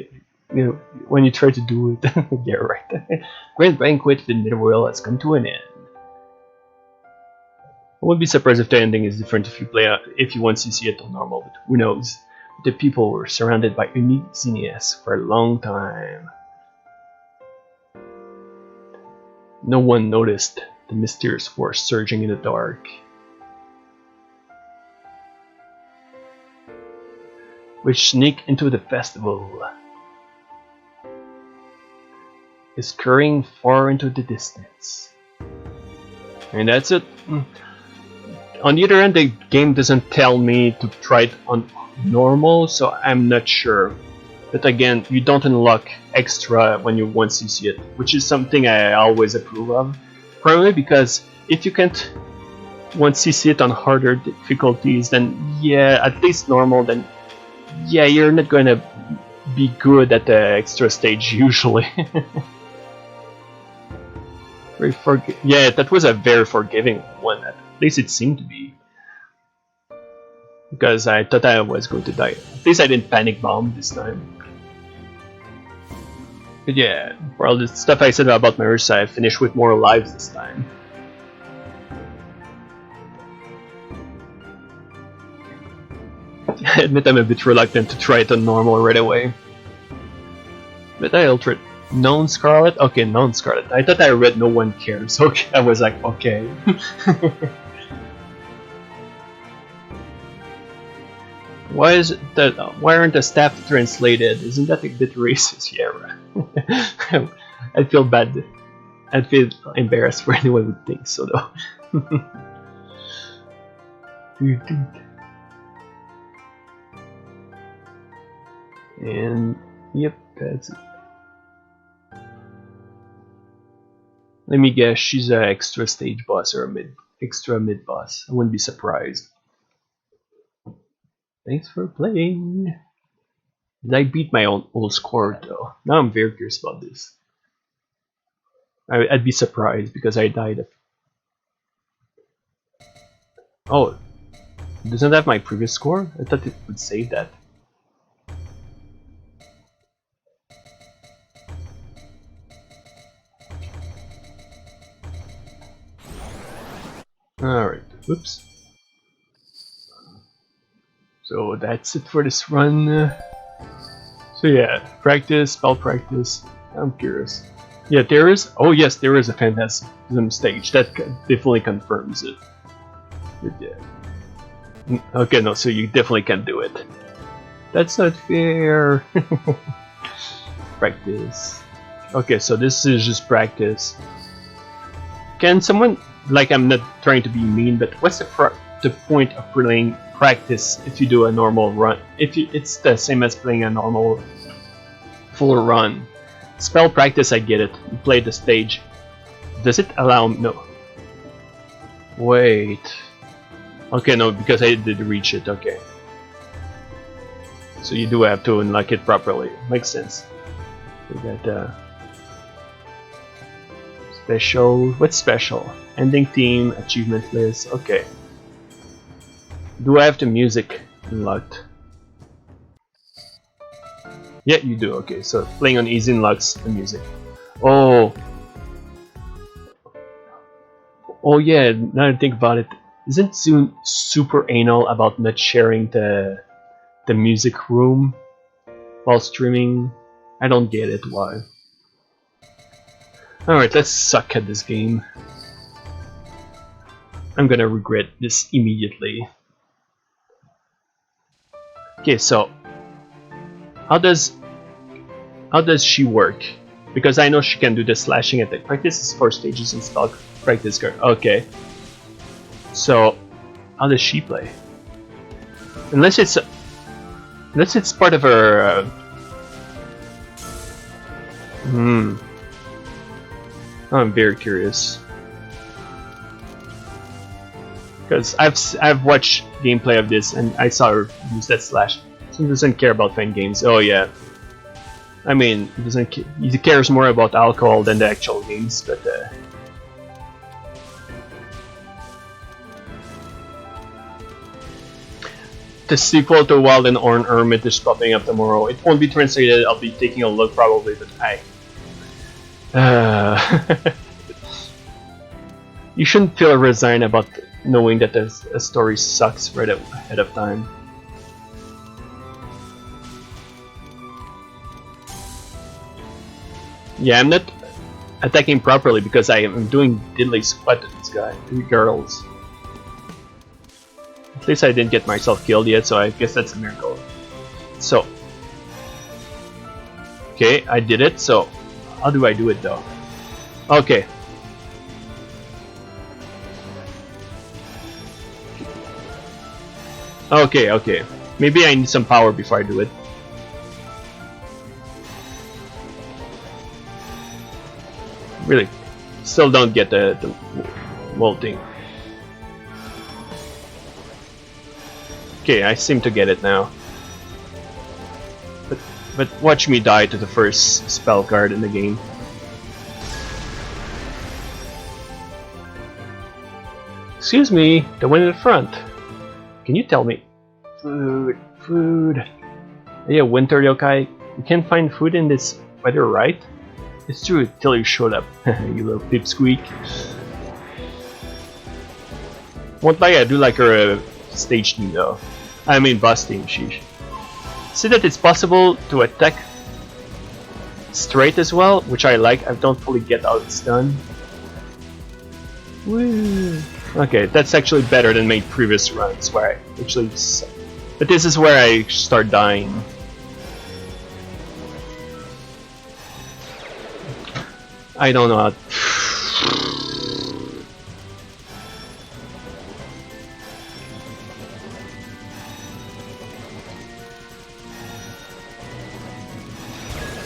when you try to do it. Yeah, right. Grand Banquet with Midworld has come to an end. I wouldn't be surprised if the ending is different if you once you see it on normal, but who knows? The people were surrounded by uneasiness for a long time. No one noticed the mysterious force surging in the dark, which sneak into the festival, is scurrying far into the distance. And that's it. On the other hand, the game doesn't tell me to try it on normal, so I'm not sure. But again, you don't unlock extra once you see it, which is something I always approve of. Primarily because if you can't once you see it on harder difficulties, then yeah, at least normal, then yeah, you're not gonna be good at the extra stage usually. Yeah, that was a very forgiving one. At least it seemed to be. because I thought I was going to die. At least I didn't panic bomb this time. But yeah, for all the stuff I said about my Ursa, I finished with more lives this time. I admit I'm a bit reluctant to try it on normal right away. But I ultra known Scarlet? Okay, known Scarlet. I thought I read no one cares. Okay, I was like, okay. Why is it that? Why aren't the staff translated? Isn't that a bit racist? Yeah, right. I'd feel bad. I'd feel embarrassed for anyone who would think so, though. And yep, that's it. Let me guess, she's an extra stage boss or a extra mid boss. I wouldn't be surprised. Thanks for playing. Did I beat my own old score though? Now I'm very curious about this. I'd be surprised because I died. Oh, doesn't that have my previous score? I thought it would save that. Alright, whoops. So that's it for this run. So yeah, practice, spell practice. I'm curious. Yeah, there is. Oh yes, there is a Fantastic stage. That definitely confirms it. But yeah. Okay, no, so you definitely can do it. That's not fair. Practice. Okay, so this is just practice. Can someone, like, I'm not trying to be mean, but what's the point of playing practice if you do a normal run? It's the same as playing a normal full run. Spell practice, I get it. You play the stage. Does it allow? No. Wait. Okay, no, because I did reach it. Okay. So you do have to unlock it properly. Makes sense. We got special. What's special? Ending theme, achievement list. Okay. Do I have the music unlocked? Yeah, you do. Okay, so playing on easy unlocks the music. Oh. Oh yeah, now I think about it. Isn't Zune super anal about not sharing the music room while streaming? I don't get it, why. Alright, let's suck at this game. I'm gonna regret this immediately. Okay, so how does she work? Because I know she can do the slashing attack. Practice is 4 stages in spell practice card. Okay. So how does she play? Unless it's part of her. I'm very curious. Because I've watched gameplay of this and I saw her use that slash. He doesn't care about fan games. Oh yeah. I mean, he cares more about alcohol than the actual games, but the sequel to Wild and Orn Hermit is popping up tomorrow. It won't be translated. I'll be taking a look probably, but you shouldn't feel resigned about knowing that a story sucks right ahead of time. Yeah, I'm not attacking properly because I am doing diddly squat to this guy. 3 girls. At least I didn't get myself killed yet, so I guess that's a miracle. So, okay, I did it. So, how do I do it though? Okay. Okay. Maybe I need some power before I do it. Really, still don't get the molting. Okay, I seem to get it now. But watch me die to the first spell card in the game. Excuse me, the one in the front. Can you tell me? Food, food. Yeah, winter yokai. You can't find food in this weather, right? It's true till you showed up, you little pipsqueak. Won't lie, I do like her stage team though. I mean boss team, sheesh. See that it's possible to attack straight as well, which I like. I don't fully get how it's done. Woo. Okay, that's actually better than my previous runs where I actually suck. But this is where I start dying. I don't know how.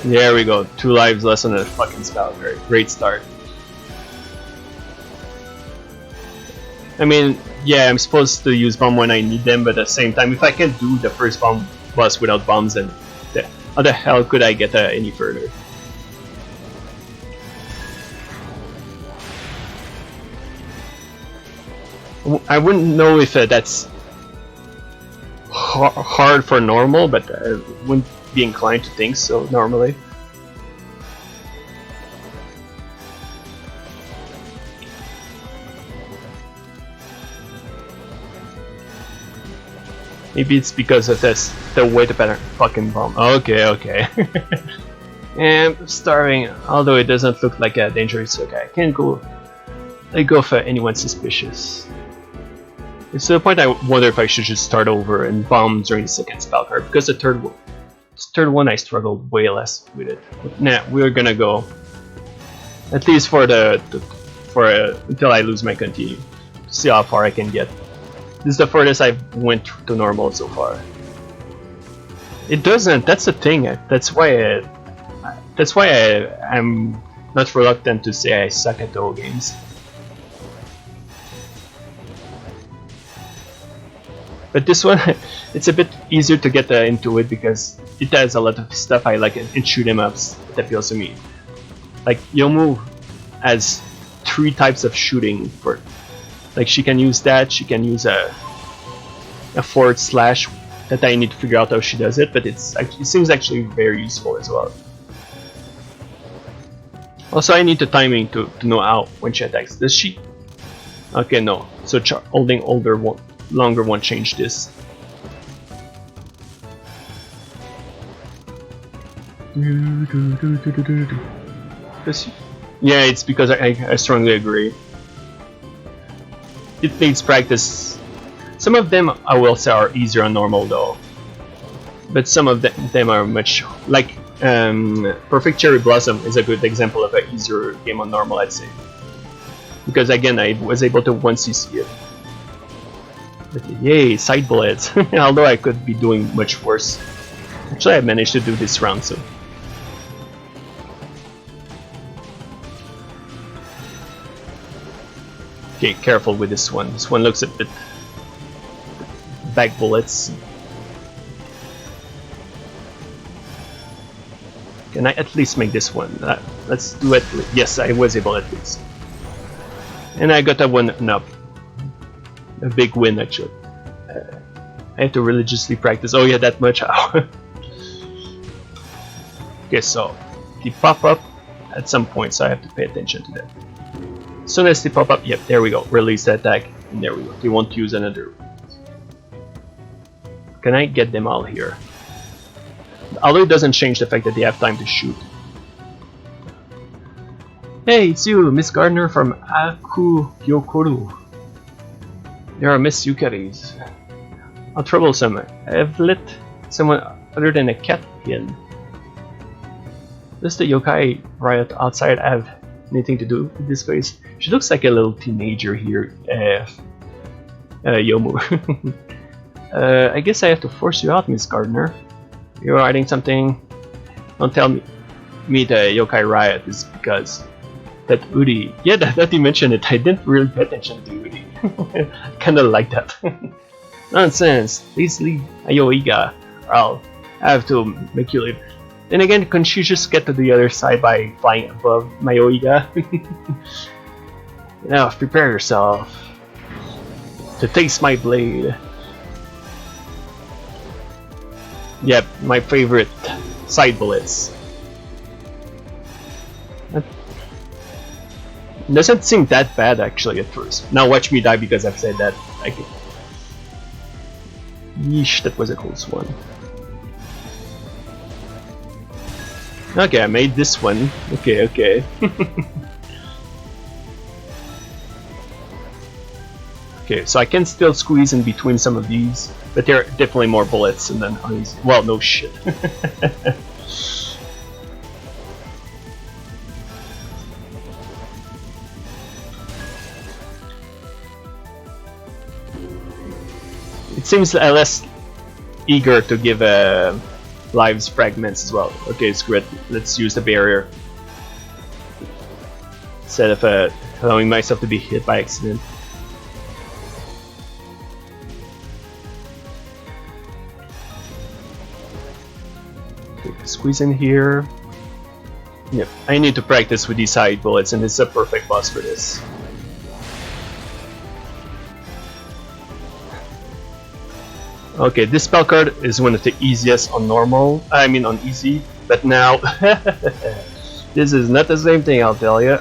There we go, 2 lives less on a fucking spell. Great start. I mean, yeah, I'm supposed to use bomb when I need them, but at the same time, if I can do the first bomb boss without bombs, then how the hell could I get any further? I wouldn't know if that's hard for normal, but I wouldn't be inclined to think so normally. Maybe it's because of this, the way to better fucking bomb. Okay, okay. And I'm starving, although it doesn't look like a dangerous yokai. I can't go. I go for anyone suspicious. It's to the point I wonder if I should just start over and bomb during the second spell card, because the third one I struggled way less with it. But nah, we're gonna go at least for until I lose my continue. See how far I can get. This is the furthest I've went to normal so far. It doesn't. That's the thing. That's why I'm not reluctant to say I suck at those games. But this one, it's a bit easier to get into it because it has a lot of stuff I like in shoot 'em ups that appeals to me. Like Yomu has 3 types of shooting for. Like she can use that, she can use a / that I need to figure out how she does it, but it seems actually very useful as well. Also, I need the timing to know how when she attacks. Does she? Okay, no. So holding longer won't change this. Yeah, it's because I strongly agree. It needs practice. Some of them I will say are easier on normal though, but some of them are much like Perfect Cherry Blossom is a good example of an easier game on normal, I'd say, because again I was able to 1cc it. But yay, side bullets! Although I could be doing much worse. Actually, I managed to do this round, so. Okay, careful with this one. This one looks a bit back bullets. Can I at least make this one? Let's do it. Yes, I was able at least. And I got a 1-up. A big win actually. I have to religiously practice. Oh yeah, that much. Okay, so they pop up at some point, so I have to pay attention to that. As soon as they pop up, yep, there we go. Release the attack, and there we go. They won't use another. Can I get them all here? Although it doesn't change the fact that they have time to shoot. Hey, it's you, Miss Gardner from Akugyokoru. There are Miss Yukaris. How troublesome. I have let someone other than a cat in. Does the yokai riot outside have anything to do with this place? She looks like a little teenager here, Yomu. I guess I have to force you out, Miss Gardner. You're hiding something. Don't tell me the yokai riot is because that Uri. Yeah, that you mentioned it. I didn't really pay attention to Uri. Kinda like that. Nonsense. Please leave Ayoiga, or I'll have to make you leave. Then again, couldn't you just get to the other side by flying above Mayoiga? Now, prepare yourself to taste my blade. Yep, my favorite side bullets. That doesn't seem that bad actually at first. Now watch me die because I've said that. Yeesh, that was a close one. Okay, I made this one. Okay, okay. Okay, so I can still squeeze in between some of these, but there are definitely more bullets and then uneasy. Well, no shit. It seems less eager to give lives fragments as well. Okay, screw it. Let's use the barrier instead of allowing myself to be hit by accident. Squeeze in here. Yep, I need to practice with these side bullets, and it's a perfect boss for this. Okay, this spell card is one of the easiest on normal. I mean on easy, but now this is not the same thing, I'll tell you.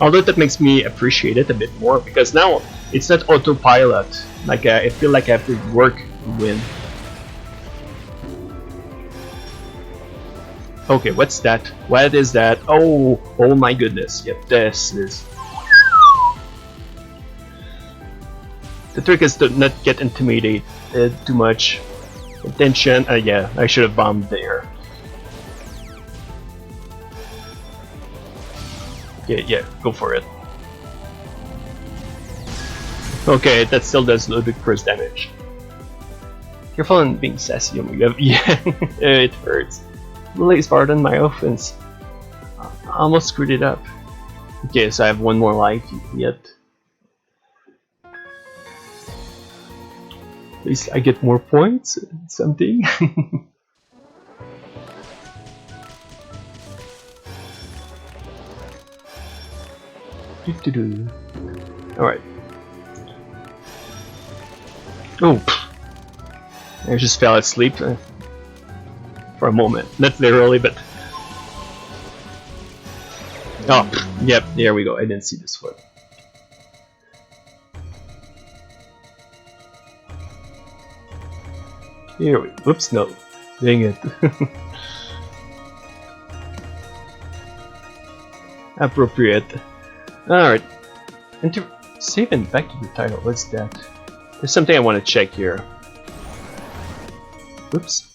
Although that makes me appreciate it a bit more because now it's not autopilot. Like I feel like I have to work to win. Okay, what's that? What is that? Oh, oh my goodness! Yep, this is. The trick is to not get intimidated too much. Attention. Yeah, I should have bombed there. Yeah, go for it. Okay, that still does ludicrous damage. Careful on being sassy, oh my god. Yeah, it hurts. Please pardon my offense. I almost screwed it up. Okay, so I have one more life yet. At least I get more points. Something. Alright. Oh, I just fell asleep for a moment. Not literally, but. Oh, yep, there we go. I didn't see this one. Here we. Whoops, no. Dang it. Appropriate. Alright. And to save and back to the title, what's that? There's something I want to check here. Oops.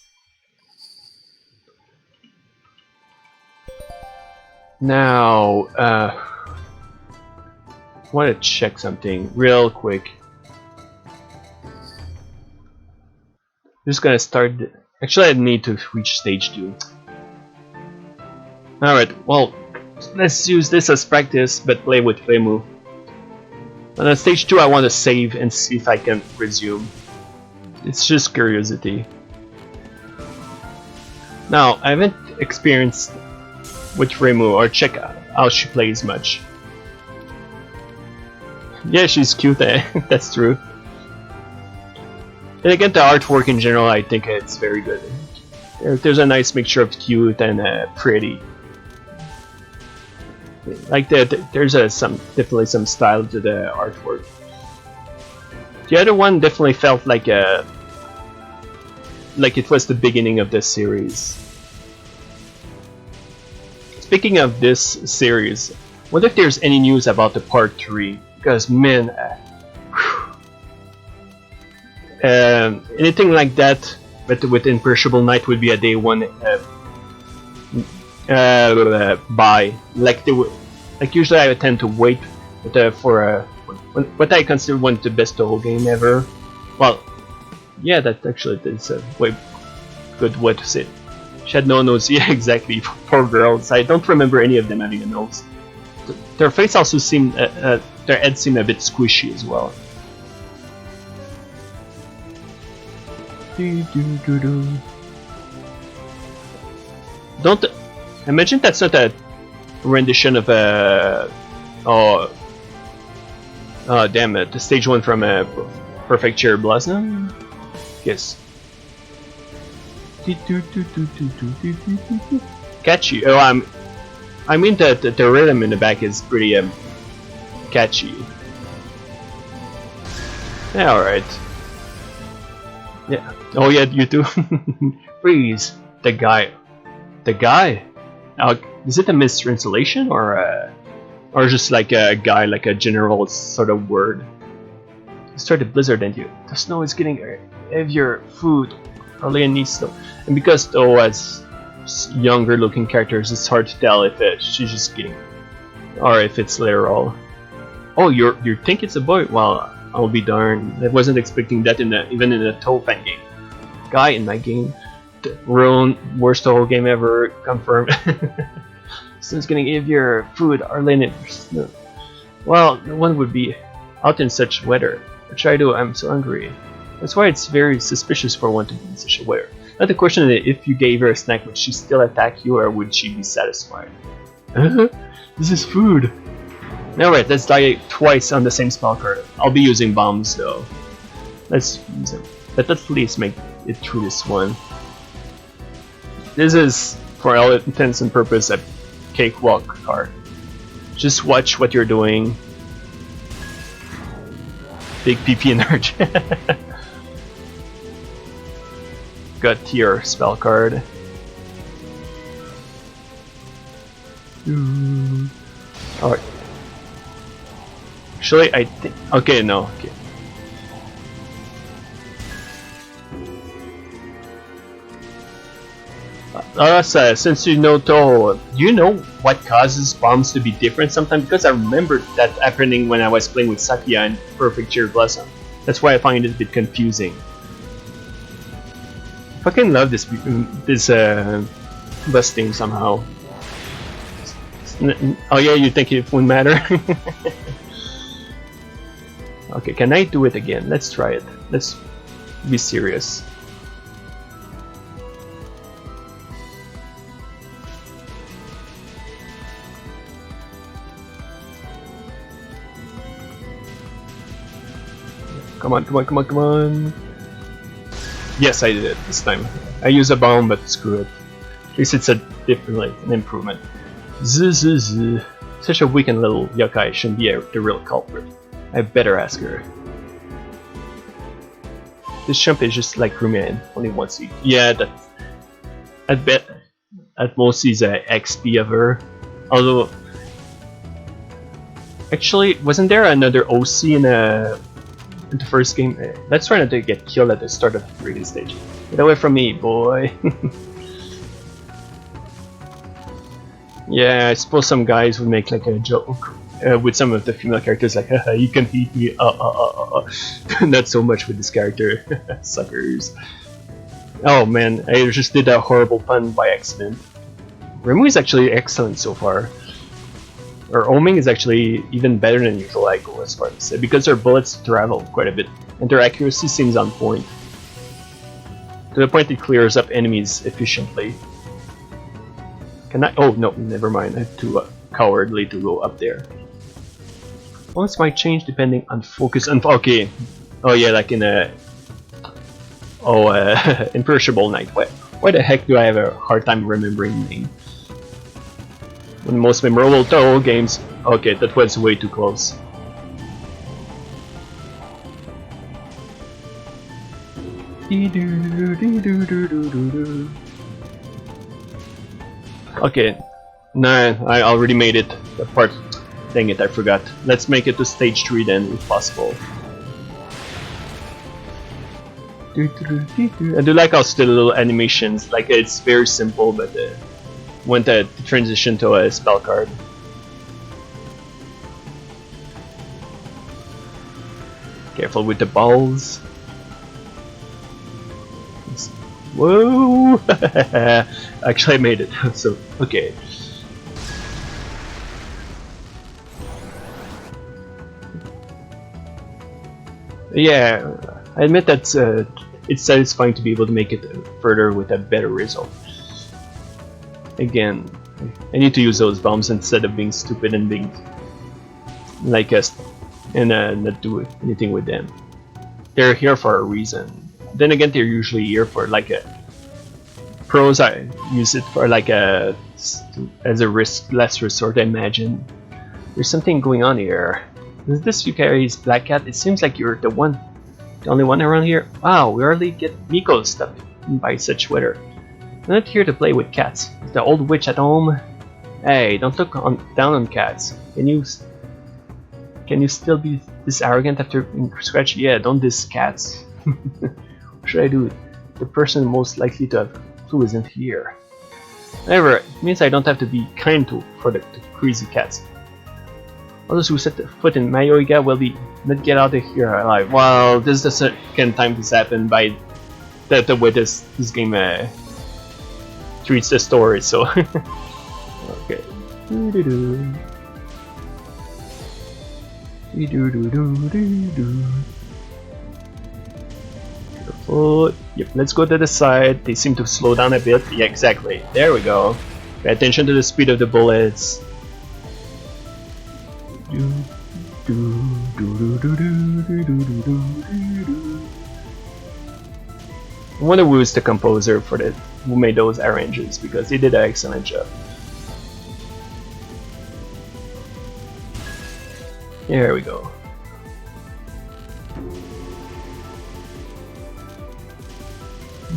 Now, I want to check something real quick. Just gonna start. Actually, I need to reach stage 2. Alright, well, let's use this as practice, but play with Flemu. And at stage 2, I want to save and see if I can resume. It's just curiosity. Now, I haven't experienced with Remu or check out how she plays much. Yeah, she's cute, eh? That's true. And again, the artwork in general, I think it's very good. There's a nice mixture of cute and pretty. Like there's definitely some style to the artwork. The other one definitely felt like it was the beginning of the series. Speaking of this series, wonder if there's any news about the part 3? Because man, anything like that, but with Imperishable Night would be a day 1 buy. Like usually I tend to wait for what I consider one of the best TOWLG game ever. Well, yeah, that actually is a way good way to say it. She had no nose. Yeah, exactly. Poor girls. I don't remember any of them having a nose. Their face also seemed, their head seemed a bit squishy as well. Don't imagine that's not a rendition of a. Oh damn it! The stage 1 from a Perfect Cherry Blossom. Yes. Catchy. Oh, I mean the rhythm in the back is pretty catchy. Yeah, alright. Yeah. Oh yeah, you too. Freeze. The guy. The guy. Is it a mistranslation or just like a guy, like a general sort of word? You started blizzard, and you. The snow is getting heavier. Food. Arlene needs snow, and because though as younger looking characters, it's hard to tell if she's just kidding or if it's literal. Oh, you think it's a boy? Well, I'll be darned. I wasn't expecting that even in a TOWLG fan game. Guy in my game. Ruined, worst TOWLG game ever. Confirmed. Since getting heavier. Food. Arlene. Well, no one would be out in such weather. I try to. I'm so hungry. That's why it's very suspicious for one to be in such a weather. Now the question is, if you gave her a snack, would she still attack you, or would she be satisfied? This is food. Alright, let's die twice on the same spell card. I'll be using bombs though. Let's use them. But let's at least make it through this one. This is, for all intents and purposes, a cakewalk card. Just watch what you're doing. Big PP energy. Got tier spell card. Alright. Actually, I think. Okay, no. Okay. Since you know TOWLG, do you know what causes bombs to be different sometimes? Because I remember that happening when I was playing with Sakia and Perfect Cherry Blossom. That's why I find it a bit confusing. I fucking love this busting somehow. Oh yeah, you think it wouldn't matter? Okay, can I do it again? Let's try it. Let's be serious. Come on, come on, come on, come on. Yes, I did it this time. I used a bomb, but screw it. At least it's a different, like, an improvement. Zzz. Such a weakened little yokai shouldn't be the real culprit. I better ask her. This chump is just like Rumian, only one seed. Yeah, that. I bet at most he's a XP of her. Although, actually, wasn't there another OC in the first game? Let's try not to get killed at the start of the previous stage. Get away from me, boy. Yeah, I suppose some guys would make like a joke with some of the female characters, like, haha, you can beat me, Not so much with this character. Suckers. Oh man, I just did a horrible pun by accident. Remu is actually excellent so far. Or Oming is actually even better than usual, I go as far as to say, because their bullets travel quite a bit, and their accuracy seems on point. To the point it clears up enemies efficiently. Can I? Oh no, never mind. I'm too cowardly to go up there. Bullets might change depending on focus and okay. Oh yeah, like in a Imperishable Night. Why the heck do I have a hard time remembering the name? One of the most memorable TOWLG games. Okay, that was way too close. Okay, nah, I already made it. That part, dang it, I forgot. Let's make it to stage 3 then, if possible. I do like how still little animations, like it's very simple, but when to transition to a spell card. Careful with the balls. Whoa! Actually, I made it. So okay. Yeah, I admit that it's satisfying to be able to make it further with a better result. Again, I need to use those bombs instead of being stupid and being like us and not do anything with them. They're here for a reason. Then again, they're usually here for like pros, I use it for like a as a last resort. I imagine there's something going on here. Is this Yukari's Black Cat? It seems like you're the only one around here. Wow, we hardly get Miko stuck by such weather. I'm not here to play with cats. Is the old witch at home? Hey, don't look down on cats. Can you still be this arrogant after being scratched? Yeah, don't diss cats. What should I do? The person most likely to have a clue isn't here. However, it means I don't have to be kind for the crazy cats. All those who set foot in Mayoiga will be not get out of here alive. Well, this is the second time this happened by the way this game treats the story, so okay. Careful. Yep, let's go to the side. They seem to slow down a bit. Yeah, exactly. There we go. Pay attention to the speed of the bullets. I wonder who's the composer for who made those arrangements, because they did an excellent job. There we go.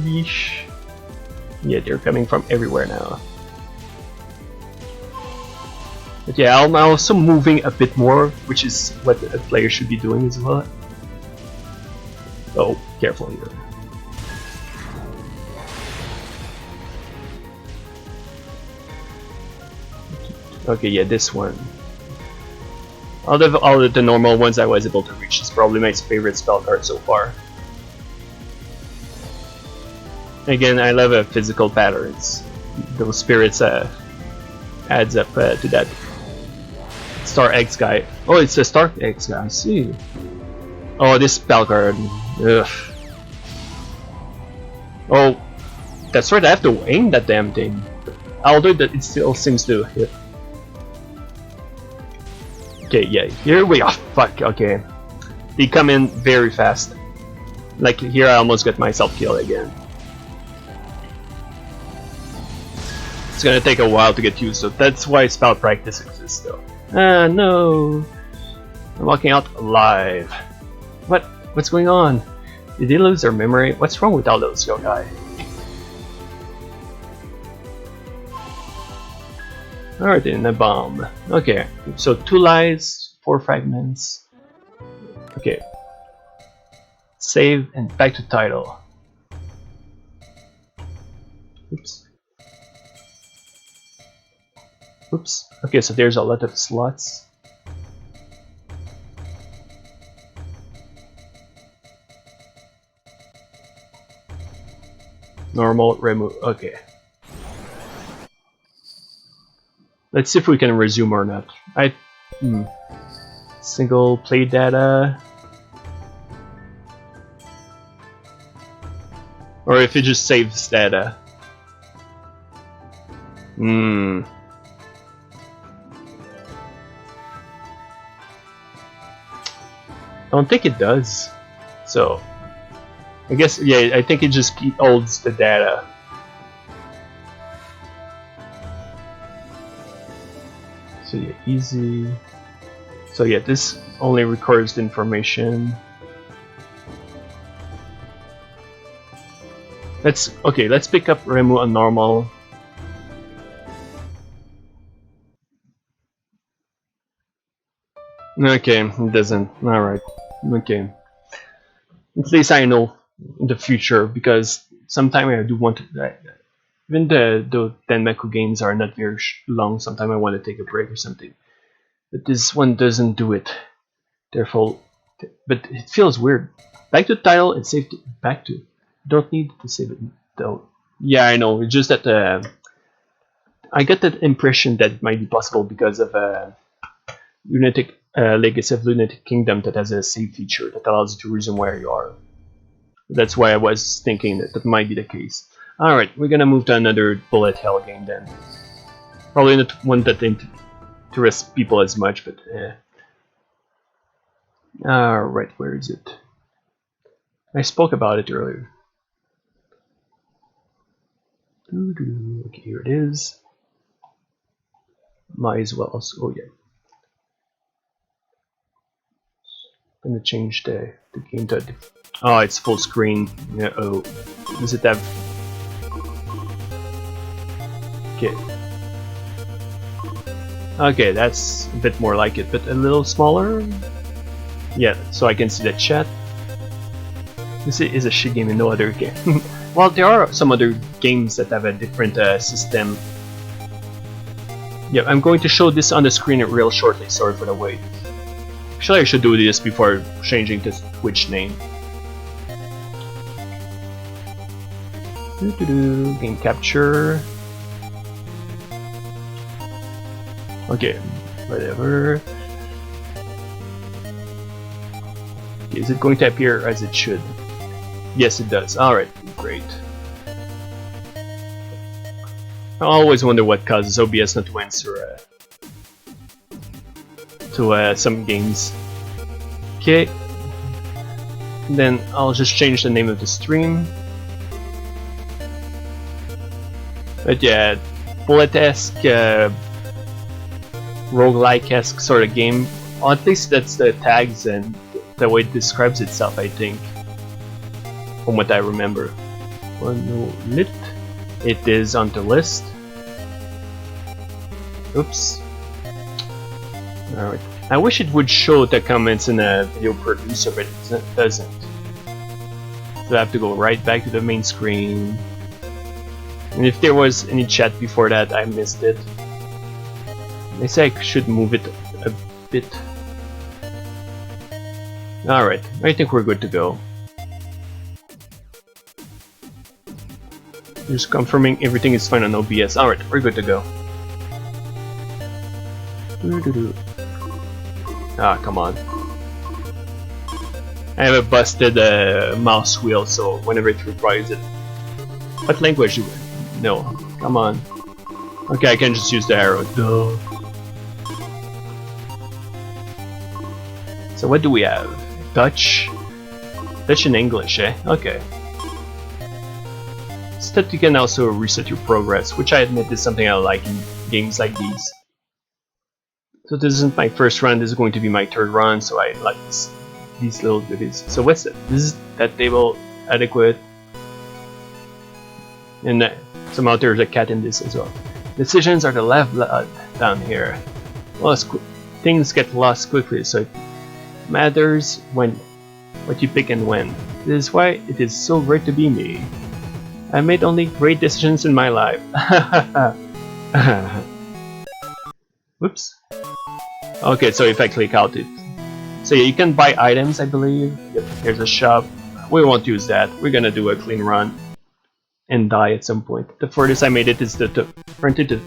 Yeesh. Yeah, they're coming from everywhere now. But yeah, I'm also moving a bit more, which is what a player should be doing as well. Oh, careful here. Okay, yeah, this one. All of the normal ones I was able to reach is probably my favorite spell card so far. Again, I love physical patterns. Those spirits adds up to that. Star X guy. Oh, it's a Star X guy. I see. Oh, this spell card. Ugh. Oh, that's right. I have to aim that damn thing. Although that it still seems to hit. Okay, yeah. Here we are. Fuck. Okay. They come in very fast. Like here, I almost got myself killed again. It's gonna take a while to get used to. That's why spell practice exists, though. Ah, no! I'm walking out alive. What's going on? Did they lose their memory? What's wrong with all those yokai? Alright then, a bomb. Okay, so 2 lives, 4 fragments. Okay. Save and back to title. Oops. Oops. Okay, so there's a lot of slots. Normal, remove. Okay. Let's see if we can resume or not. Single play data. Or if it just saves data. I don't think it does. So, I guess, yeah, I think it just holds the data. So yeah, easy. So yeah, this only records the information. Let's pick up Remu on normal. Okay, it doesn't. Alright. Okay. At least I know in the future, because sometime I do want to. Even the Danmaku games are not very long. Sometimes I want to take a break or something. But this one doesn't do it. Therefore, but it feels weird. Back to the title and save back to. Don't need to save it though. Yeah, I know. It's just that I get that impression that it might be possible because of Lunatic Legacy of Lunatic Kingdom that has a save feature that allows you to resume where you are. That's why I was thinking that might be the case. Alright, we're gonna move to another bullet hell game then. Probably not one that interests people as much, but Alright, where is it? I spoke about it earlier. Okay, here it is. Might as well also. Oh yeah. Gonna change the game to. Oh, it's full screen. Yeah. Oh, does it have? Okay. Okay, that's a bit more like it, but a little smaller. Yeah, so I can see the chat. This is a shit game and no other game. Well, there are some other games that have a different system. Yeah, I'm going to show this on the screen real shortly. Sorry for the wait. Actually, I should do this before changing the Twitch name. Game capture. Okay, whatever. Okay, is it going to appear as it should? Yes, it does. Alright, great. I always wonder what causes OBS not to answer to some games. Okay. Then I'll just change the name of the stream. But yeah, bullet-esque, roguelike-esque sort of game. Well, at least that's the tags and the way it describes itself, I think. From what I remember. Monolith. It is on the list. Oops. Alright. I wish it would show the comments in a video producer, but it doesn't. So I have to go right back to the main screen. And if there was any chat before that, I missed it. They say I should move it a bit. Alright, I think we're good to go. Just confirming everything is fine on OBS. Alright, we're good to go. Ah, come on. I have a busted mouse wheel, so whenever it requires it. What language do we? No, come on. Okay, I can just use the arrow. Duh. So what do we have? Dutch? Dutch and English, eh? Okay. So that you can also reset your progress, which I admit is something I like in games like these. So this isn't my first run, this is going to be my third run, so I like these little goodies. So what's that? This is that table adequate. And somehow there's a cat in this as well. Decisions are the lifeblood down here. Well, things get lost quickly, so it matters when what you pick and when. This is why it is so great to be me. I made only great decisions in my life. Whoops. Okay, so if I click out it. So yeah, you can buy items, I believe. Yep, here's a shop. We won't use that. We're gonna do a clean run. And die at some point. The furthest I made it is to turn it to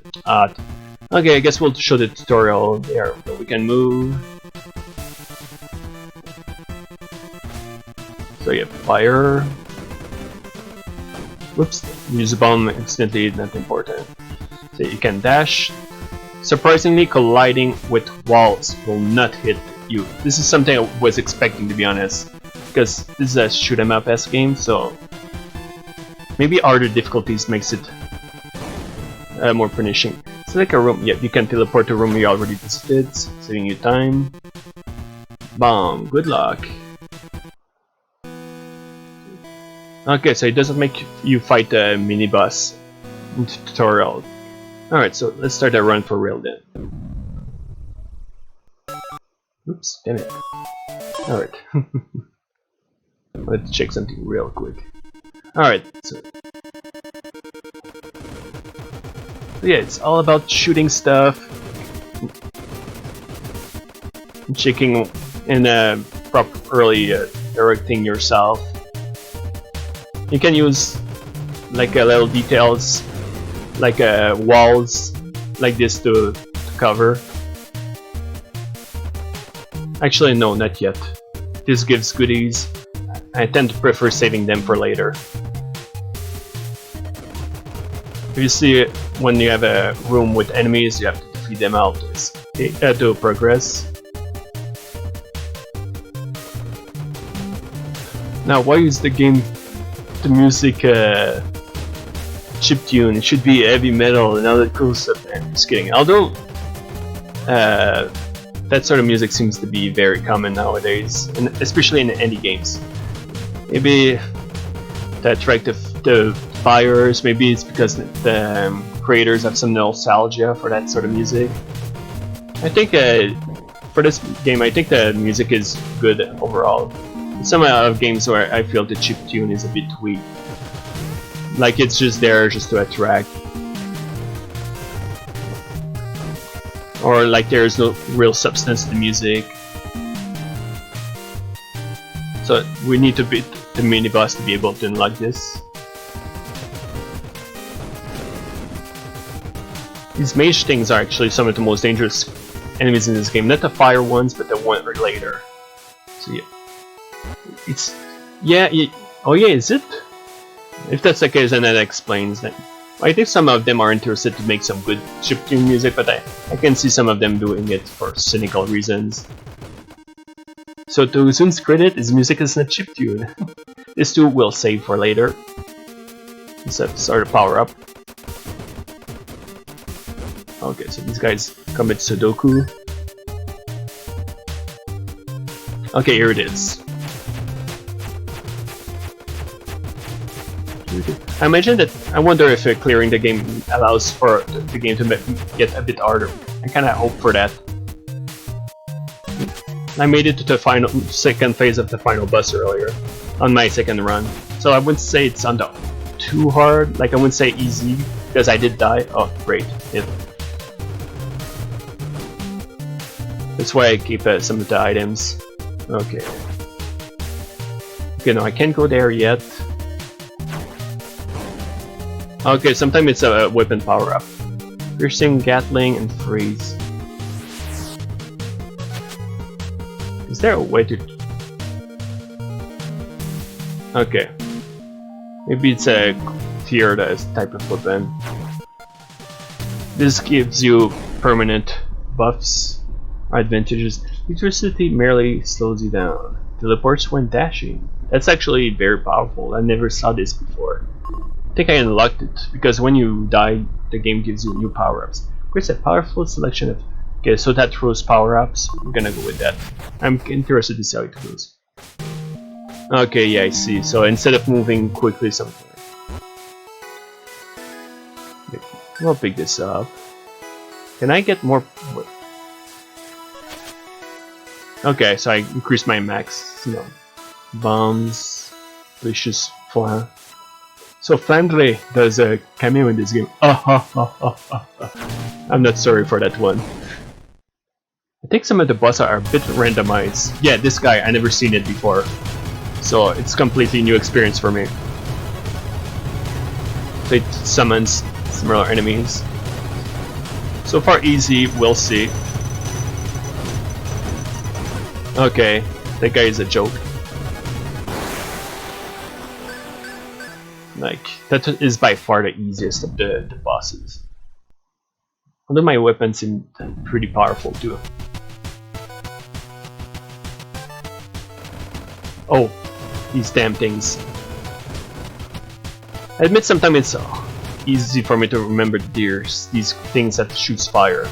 okay, I guess we'll show the tutorial there. So we can move. So yeah, fire. Whoops, use a bomb instantly, not important. So you can dash. Surprisingly, colliding with walls will not hit you. This is something I was expecting, to be honest, because this is a shoot 'em up-esque game, so maybe harder difficulties makes it more punishing. Select a room. Yep, you can teleport to a room you already visited, saving you time. Bomb. Good luck. Okay, so it doesn't make you fight a mini boss in the tutorial. Alright, so let's start a run for real then. Oops, damn it. Alright. Let's check something real quick. Alright, so yeah, it's all about shooting stuff, checking and properly directing yourself. You can use like little details, like walls, like this to cover. Actually, no, not yet. This gives goodies. I tend to prefer saving them for later. If you see it, when you have a room with enemies, you have to defeat them out to progress. Now, why is the music chiptune. It should be heavy metal and all that cool stuff. Man, just kidding. Although that sort of music seems to be very common nowadays, and especially in indie games. Maybe to attract the buyers. Maybe it's because the creators have some nostalgia for that sort of music. I think for this game, I think the music is good overall. Some games where I feel the chiptune is a bit weak. Like it's just there just to attract. Or like there's no real substance to the music. So we need to beat the mini boss to be able to unlock this. These mage things are actually some of the most dangerous enemies in this game. Not the fire ones, but the one later. So yeah. It's... yeah, oh yeah, is it? If that's the case, then that explains that. I think some of them are interested to make some good chiptune music, but I can see some of them doing it for cynical reasons. So to Zun's credit, his music is not chiptune. This too will save for later. Instead of start a power up. Okay, so these guys commit Sudoku. Okay, here it is. I imagine that. I wonder if clearing the game allows for the game to get a bit harder. I kind of hope for that. I made it to the second phase of the final boss earlier, on my second run. So I wouldn't say it's on the too hard. Like I wouldn't say easy because I did die. Oh, great! That's why I keep some of the items. Okay. Okay, no, I can't go there yet. Okay, sometimes it's a weapon power-up. Piercing, Gatling, and Freeze. Is there a way to... okay. Maybe it's a tier type of weapon. This gives you permanent buffs or advantages. Electricity merely slows you down. Teleports when dashing. That's actually very powerful. I never saw this before. I think I unlocked it because when you die, the game gives you new power-ups. Creates a powerful selection of... okay, so that throws power-ups. I'm gonna go with that. I'm interested to see how it goes. Okay, yeah, I see. So instead of moving quickly somewhere, we'll pick this up. Can I get more? Okay, so I increased my max. No. Bombs, vicious flan. So Flandre does a cameo in this game. I'm not sorry for that one. I think some of the bosses are a bit randomized. Yeah, this guy, I never seen it before. So it's completely new experience for me. So it summons similar enemies. So far easy, we'll see. Okay, that guy is a joke. Like, that is by far the easiest of the bosses. Although my weapons seem pretty powerful too. Oh, these damn things. I admit sometimes it's easy for me to remember these things that shoots fire.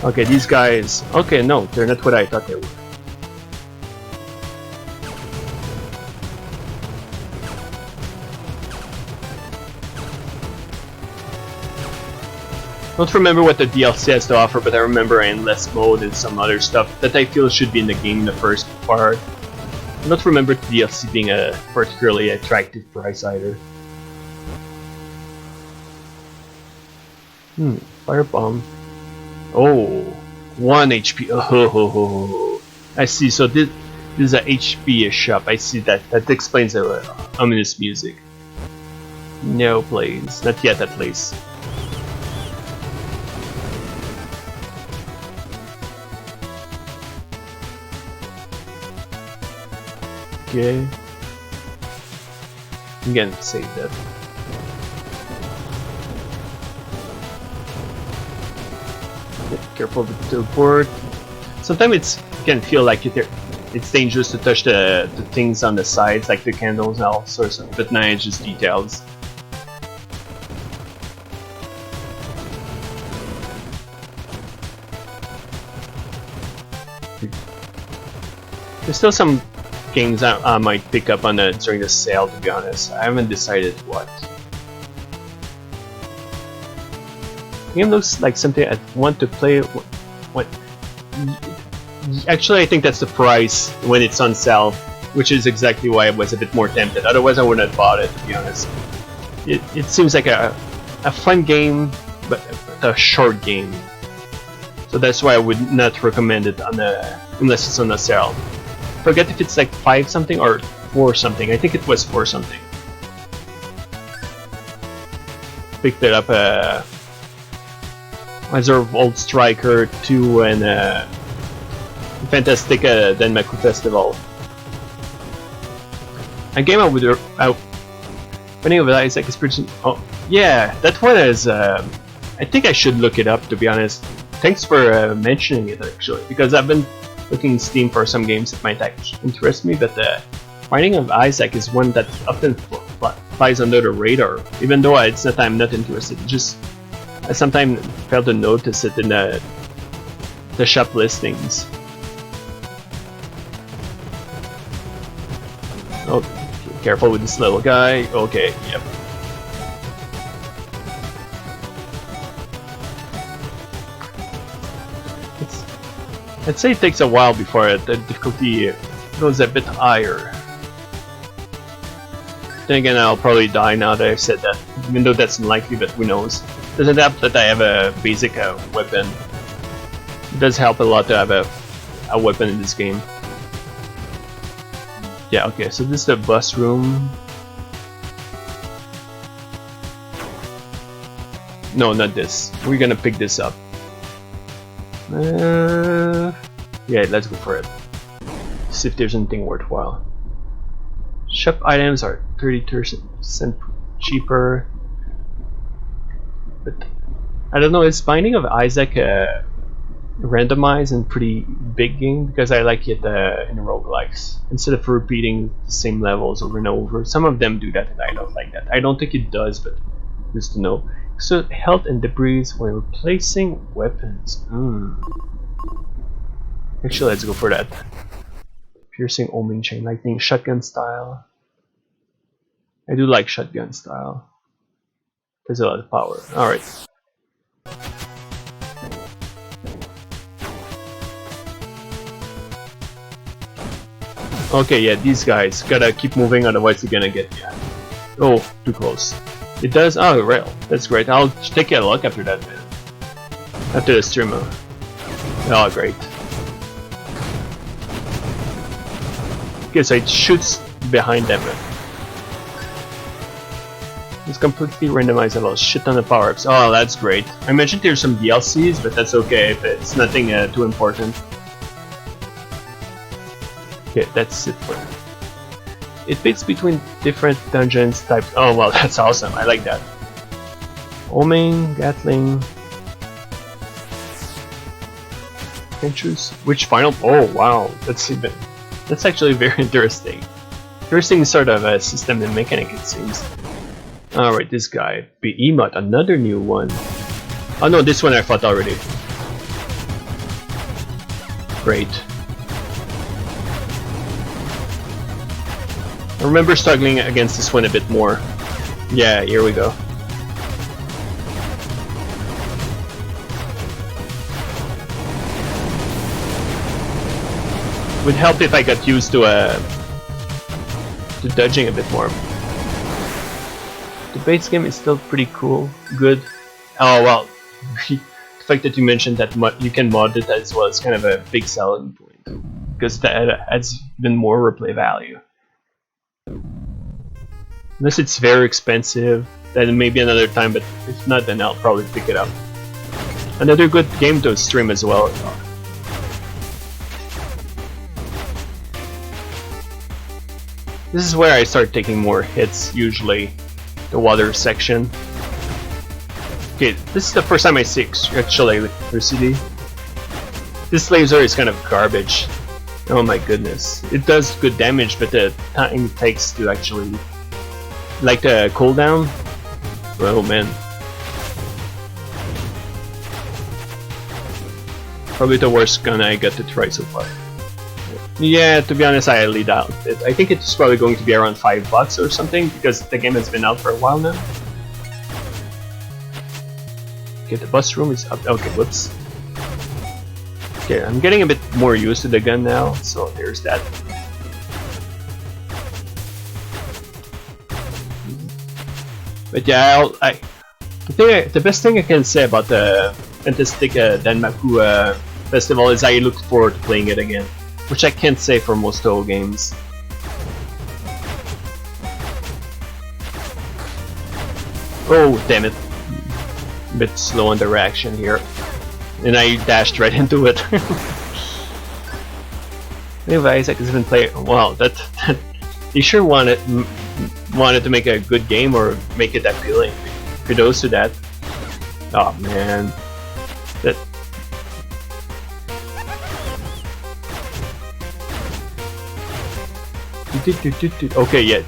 Okay, these guys... okay, no, they're not what I thought they were. I don't remember what the DLC has to offer, but I remember endless mode and some other stuff that I feel should be in the game in the first part. I don't remember the DLC being a particularly attractive price either. Firebomb. Oh, 1 HP. Oh, I see. So this is a HP shop. I see that. That explains the ominous music. No, please. Not yet, at least. Okay. I'm gonna save that. Be careful with the teleport. Sometimes it can feel like it's dangerous to touch the things on the sides, like the candles and all sorts of, but now it's just details. There's still some games I might pick up on during the sale, to be honest. I haven't decided what. The game looks like something I want to play. What? Actually, I think that's the price when it's on sale, which is exactly why I was a bit more tempted. Otherwise, I wouldn't have bought it, to be honest. It seems like a fun game, but a short game. So that's why I would not recommend it on unless it's on a sale. Forget if it's like 5 something or 4 something. I think it was 4 something. Picked it up Reserve Old Striker 2 and Fantastic Danmaku Festival. A game I would Funny of Isaac is pretty. Oh yeah, that one is. I think I should look it up, to be honest. Thanks for mentioning it, actually, because I've been looking in Steam for some games that might actually interest me, but Binding of Isaac is one that often flies under the radar, even though it's not I'm not interested. Just I sometimes fail to notice it in the shop listings. Oh, careful with this little guy. Okay, yep. I'd say it takes a while before the difficulty goes a bit higher. Then again, I'll probably die now that I've said that, even though that's unlikely, but who knows. Doesn't help that I have a basic weapon. It does help a lot to have a weapon in this game. Yeah, okay, so this is the bus room. No, not this. We're gonna pick this up. Yeah, let's go for it. See if there's anything worthwhile. Shop items are 30% cheaper. But I don't know, is Binding of Isaac randomized and pretty big game? Because I like it in roguelikes. Instead of repeating the same levels over and over. Some of them do that and I don't like that. I don't think it does, but just to know. So health and debris when replacing weapons. Actually, let's go for that. Piercing, homing, chain lightning, shotgun style. I do like shotgun style. There's a lot of power. Alright. Okay, yeah, these guys gotta keep moving, otherwise they're gonna get you. Oh, too close. It does. Oh, rail. That's great. I'll take a look after that, man. After the streamer. Oh, great. Okay, so it shoots behind them. It's completely randomized about shit ton of power-ups. Oh, that's great. I mentioned there's some DLCs, but that's okay if it's nothing too important. Okay, that's it for it. It picks between different dungeons types. Oh well, that's awesome. I like that. Homing, Gatling. Can choose which final. Oh wow, that's actually very interesting. Interesting sort of a system and mechanic, it seems. All right, this guy, Behemoth, another new one. Oh no, this one I fought already. Great. I remember struggling against this one a bit more. Yeah, here we go. Would help if I got used to dodging a bit more. The base game is still pretty cool, good. Oh well, the fact that you mentioned that you can mod it as well is kind of a big selling point, because that adds even more replay value. Unless it's very expensive, then maybe another time, but if not, then I'll probably pick it up. Another good game to stream as well. This is where I start taking more hits, usually. The water section. Okay, this is the first time I see actually electricity. This laser is kind of garbage. Oh my goodness. It does good damage, but the time it takes to actually... Like the cooldown? Oh man. Probably the worst gun I got to try so far. Yeah, to be honest, I highly doubt it. I think it's probably going to be around $5 or something because the game has been out for a while now. Okay, the bus room is up. Okay, whoops. Okay, I'm getting a bit more used to the gun now, so there's that. But yeah, the best thing I can say about the Fantastic Danmaku Festival is I look forward to playing it again, which I can't say for most TOWLG games. Oh, damn it. A bit slow on the reaction here. And I dashed right into it. Anyway, Isaac has been playing. Wow, that he sure wanted to make a good game or make it appealing. Kudos to that. Oh man, that. Okay, yeah.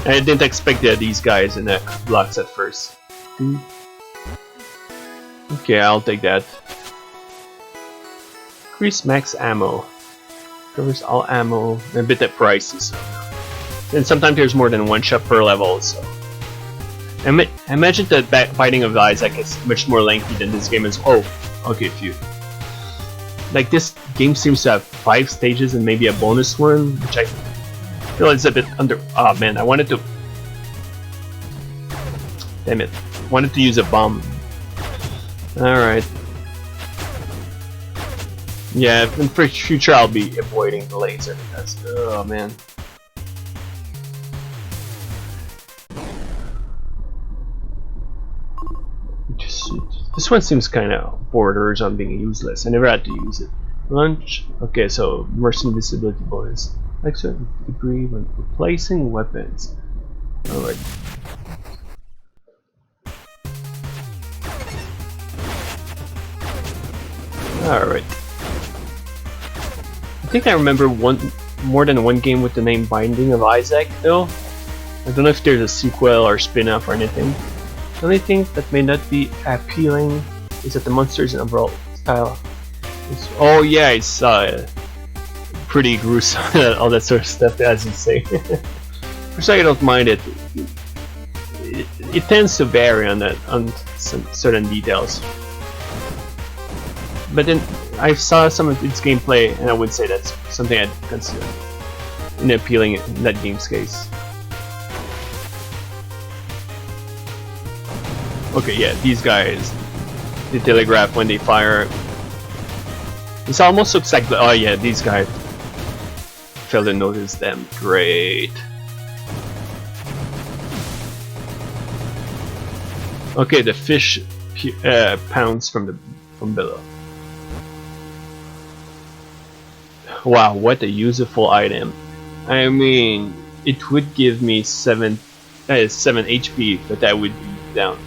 I didn't expect these guys in the blocks at first. Okay, I'll take that. Increase max ammo. Covers all ammo. A bit at prices. And sometimes there's more than one shot per level, so. I imagine the fighting of Isaac is much more lengthy than this game is. Oh, okay, phew. Like, this game seems to have 5 stages and maybe a bonus one, which I feel is a bit under. Oh man, I wanted to. Damn it. Wanted to use a bomb. Alright. Yeah, in the future I'll be avoiding the laser because. Oh man. This one seems kind of borders on being useless. I never had to use it. Lunch. Okay, so mercy invisibility bonus. Like certain degree when replacing weapons. Alright. Alright. I think I remember more than one game with the name Binding of Isaac though. I don't know if there's a sequel or spin-off or anything. The only thing that may not be appealing is that the monsters and overall style. Oh yeah, it's pretty gruesome, all that sort of stuff, as you say. For sure, I don't mind it. It tends to vary on some certain details. But then I saw some of its gameplay, and I would say that's something I'd consider appealing in that game's case. Okay, yeah, these guys, they telegraph when they fire. This almost looks like, oh yeah, these guys. Failed to notice them. Great. Okay, the fish pounds from below. Wow, what a useful item. I mean, it would give me 7 HP, but that would be down.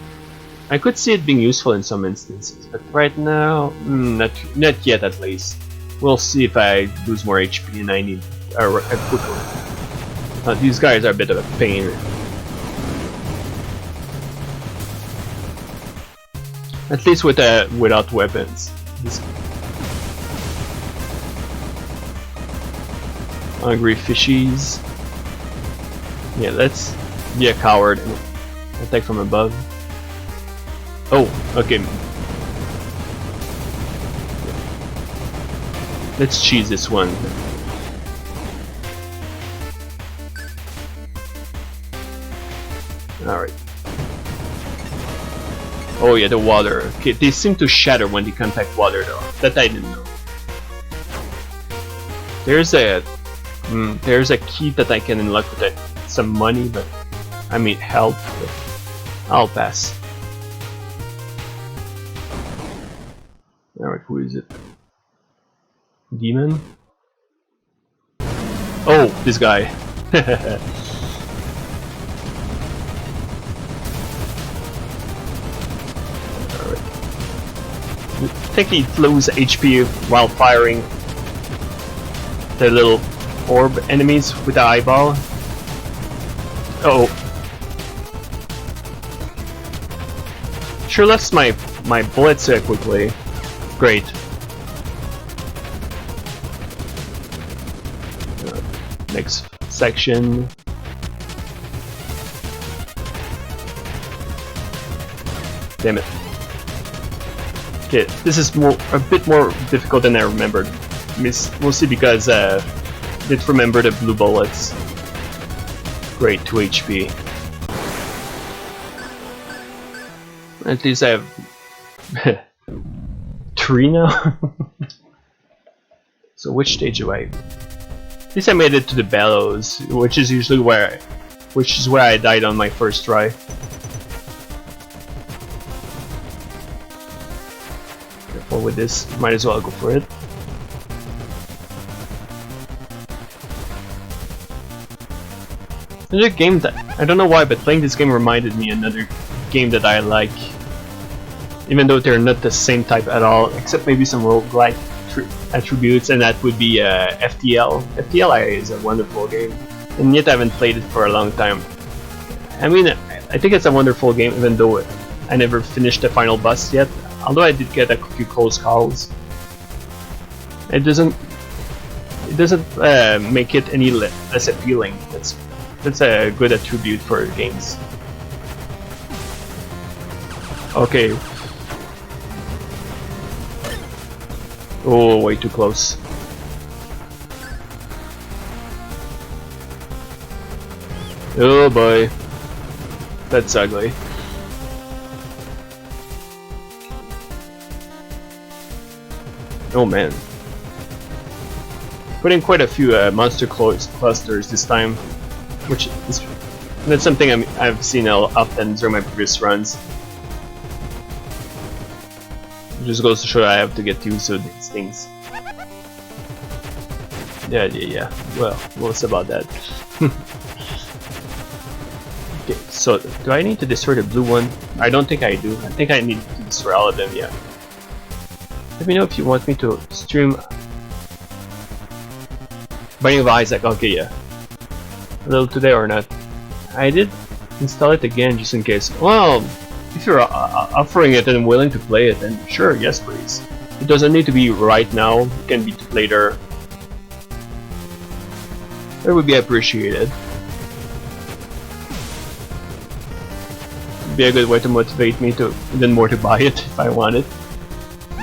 I could see it being useful in some instances, but right now, not yet at least. We'll see if I lose more HP and I need a quick one. These guys are a bit of a pain. At least without weapons. Hungry fishies. Yeah, let's be a coward and attack from above. Oh, okay. Let's cheese this one. Alright. Oh yeah, the water. Okay, they seem to shatter when they contact water though. That I didn't know. There's a key that I can unlock with some money, but I mean help. But I'll pass. Alright, who is it? Demon? Oh, this guy. Alright. I think he loses HP while firing the little orb enemies with the eyeball. Oh. Sure left my bullets quickly. Great. Next section. Damn it. Okay, this is a bit more difficult than I remembered. Mostly because didn't remember the blue bullets. Great, 2 HP. At least I have 3 now. So which stage do I? At least I made it to the bellows, which is usually where I died on my first try. Careful with this. Might as well go for it. Another game that I don't know why, but playing this game reminded me of another game that I like. Even though they're not the same type at all, except maybe some roguelike attributes, and that would be FTL. FTL is a wonderful game, and yet I haven't played it for a long time. I mean, I think it's a wonderful game, even though I never finished the final boss yet. Although I did get a few close calls. It doesn't make it any less appealing. That's a good attribute for games. Okay. Oh, way too close. Oh boy. That's ugly. Oh man. Put in quite a few monster clusters this time, which is that's something I've seen often during my previous runs. It just goes to show I have to get used to these things. Yeah. Well, what's about that? Okay, so do I need to destroy the blue one? I don't think I do. I think I need to destroy all of them, yeah. Let me know if you want me to stream Binding of Isaac. Okay, yeah. A little today or not. I did install it again just in case. Well, if you're offering it and willing to play it, then sure, yes please. It doesn't need to be right now, it can be later. It would be appreciated. It'd be a good way to motivate me to even more to buy it if I want it.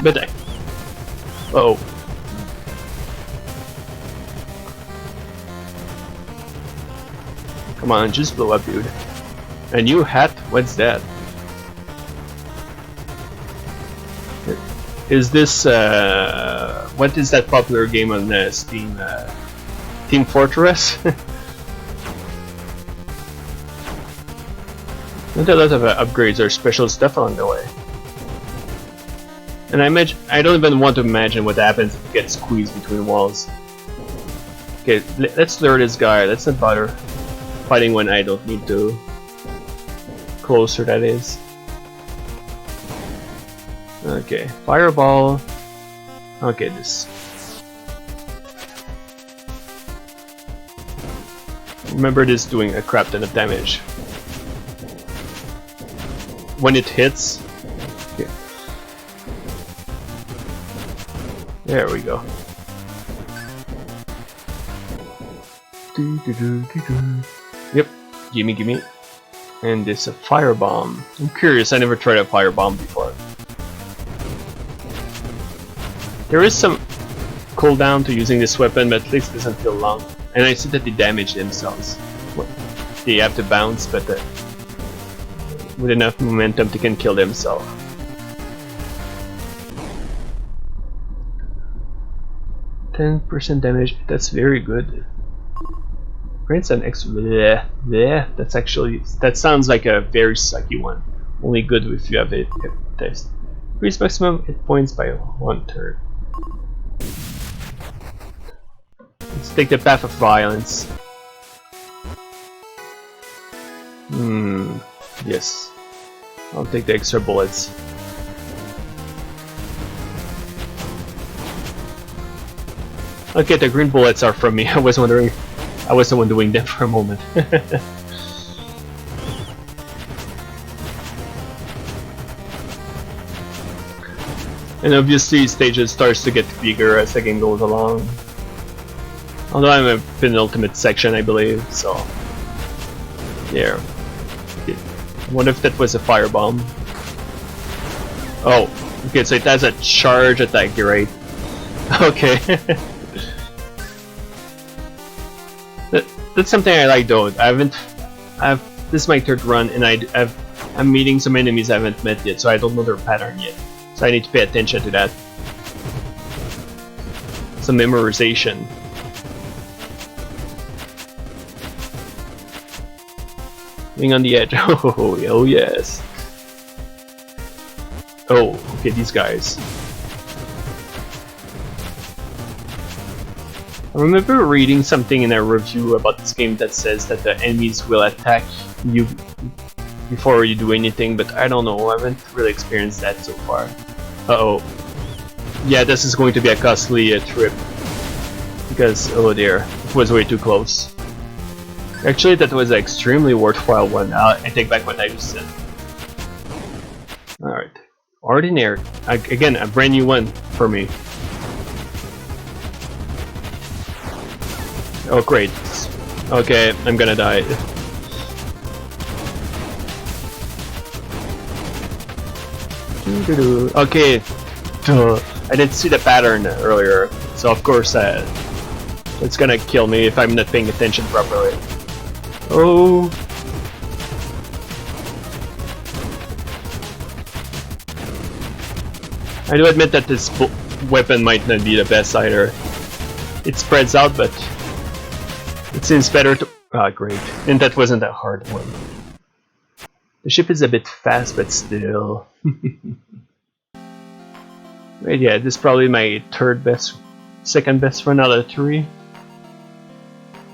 But oh. Come on, just blow up, dude. A new hat? What's that? Is this what is that popular game on Steam? Team Fortress? Not a lot of upgrades or special stuff on the way. And I don't even want to imagine what happens if it gets squeezed between walls. Okay, let's lure this guy. Let's not bother fighting when I don't need to. Closer, that is. Okay, fireball. Okay, this. Remember this doing a crap ton of damage. When it hits. Okay. There we go. Yep, gimme. And this a firebomb. I'm curious, I never tried a firebomb before. There is some cooldown to using this weapon, but at least it doesn't feel long. And I see that they damage themselves. Well, they have to bounce, but with enough momentum they can kill themselves. %10 damage, that's very good. Grants an extra. That's actually. That sounds like a very sucky one. Only good if you have a test. Increase maximum hit points by 1/3. Let's take the path of violence. Yes. I'll take the extra bullets. Okay, the green bullets are from me. I was wondering. I was the one doing them for a moment. And obviously stages starts to get bigger as the game goes along. Although I'm a penultimate section, I believe, so... There. What if that was a firebomb? Oh, okay, so it has a charge attack, right? Okay. That's something I like though. This is my third run, and I'm meeting some enemies I haven't met yet, so I don't know their pattern yet. So I need to pay attention to that. Some memorization. Being on the edge. Oh yes. Oh, okay, these guys. I remember reading something in a review about this game that says that the enemies will attack you before you do anything, but I don't know, I haven't really experienced that so far. Uh-oh. Yeah, this is going to be a costly trip. Because, oh dear, it was way too close. Actually, that was an extremely worthwhile one. I take back what I just said. Alright. Ordinary. Again, a brand new one for me. Oh great. Okay, I'm gonna die. Okay. I didn't see the pattern earlier, so of course it's gonna kill me if I'm not paying attention properly. Oh. I do admit that this weapon might not be the best either. It spreads out, but it seems better to... Ah, great. And that wasn't a hard one. The ship is a bit fast, but still. Right, yeah, this is probably my second best run out of 3.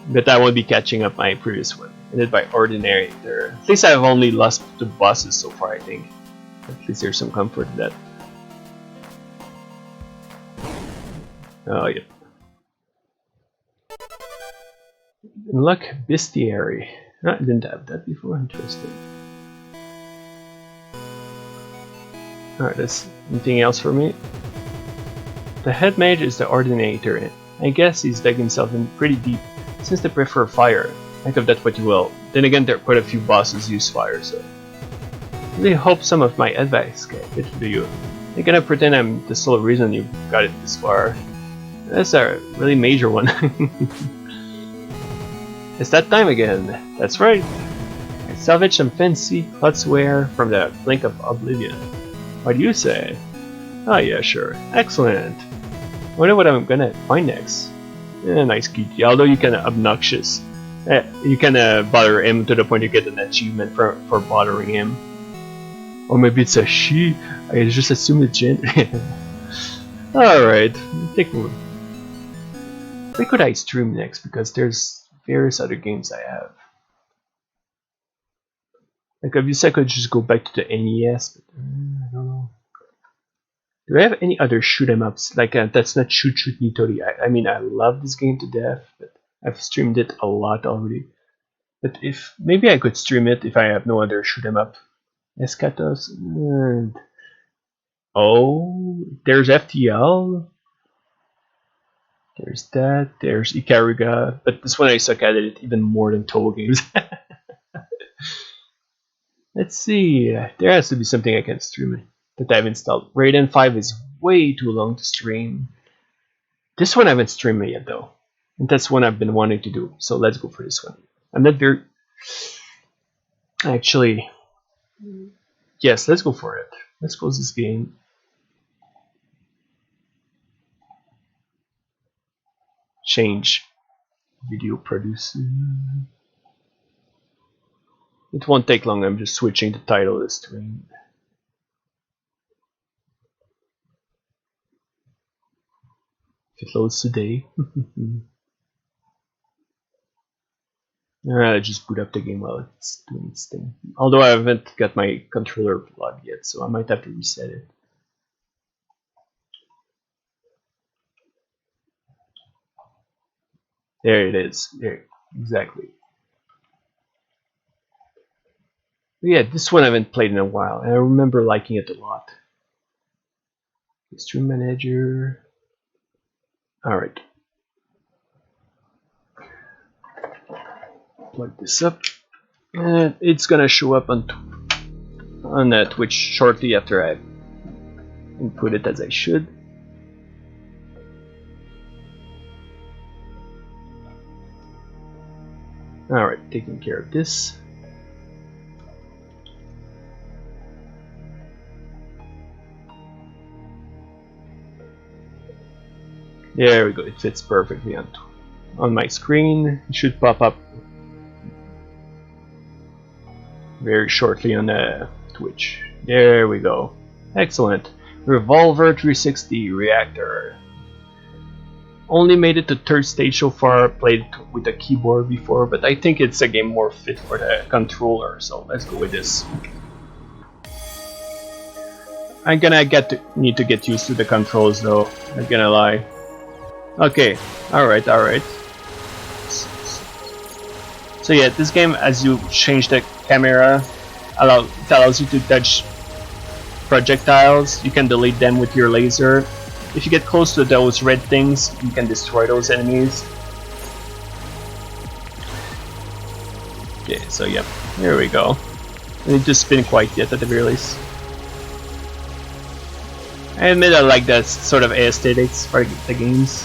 But I won't be catching up my previous one. Ended by ordinary. At least I've only lost 2 bosses so far, I think. At least there's some comfort in that. Oh, yeah. Unlock Bestiary. I didn't have that before, interesting. Alright, that's anything else for me? The head mage is the Ordinator. I guess he's dug himself in pretty deep, since they prefer fire. Think of that what you will. Then again, there are quite a few bosses use fire, so... I really hope some of my advice get to you. I'm gonna pretend I'm the sole reason you got it this far. That's a really major one. It's that time again. That's right. I salvaged some fancy clothswear from the Blink of Oblivion. What do you say? Oh yeah, sure. Excellent. Wonder what I'm gonna find next. Nice kitty. Although you kinda obnoxious. You kinda bother him to the point you get an achievement for bothering him. Or maybe it's a she. I just assume it's gender. Alright. Take one. What could I stream next? Because there's various other games I have. Like obviously I could just go back to the NES, but I don't know. Do I have any other shoot 'em ups? Like that's not Shoot Nitori. I mean I love this game to death, but I've streamed it a lot already. But if maybe I could stream it if I have no other shoot 'em up. Escatos. Oh, there's FTL. There's that. There's Ikaruga. But this one I suck at it even more than TOWLG games. Let's see. There has to be something I can stream that I've installed. Raiden 5 is way too long to stream. This one I haven't streamed yet though. And that's one I've been wanting to do. So let's go for this one. I'm not very... Actually... Yes, let's go for it. Let's close this game. Change video producer. It won't take long, I'm just switching the title of the stream. If it loads today. Alright, just boot up the game while it's doing its thing. Although I haven't got my controller plugged yet, so I might have to reset it. There it is. There, exactly. But yeah, this one I haven't played in a while, and I remember liking it a lot. Stream manager. Alright. plug this up, and it's gonna show up on Twitch shortly after I input it as I should. Alright, taking care of this. There we go, it fits perfectly on my screen. It should pop up very shortly on Twitch. There we go. Excellent. Revolver 360 Reactor. Only made it to third stage so far, played with a keyboard before, but I think it's a game more fit for the controller, so let's go with this. I'm gonna need to get used to the controls though, not gonna lie. Okay, alright. So yeah, this game, as you change the camera, it allows you to touch projectiles. You can delete them with your laser. If you get close to those red things, you can destroy those enemies. Okay, so yep, there we go. I need to spin quite yet at the very least. I admit I like that sort of aesthetics for the games.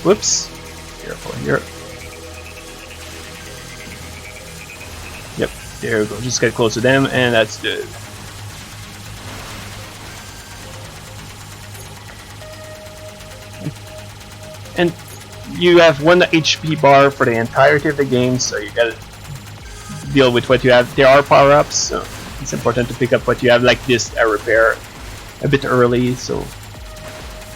Whoops. Careful here. Yep, there we go. Just get close to them, and that's good. And you have 1 HP bar for the entirety of the game, so you gotta deal with what you have. There are power-ups, so it's important to pick up what you have, like this repair a bit early. So,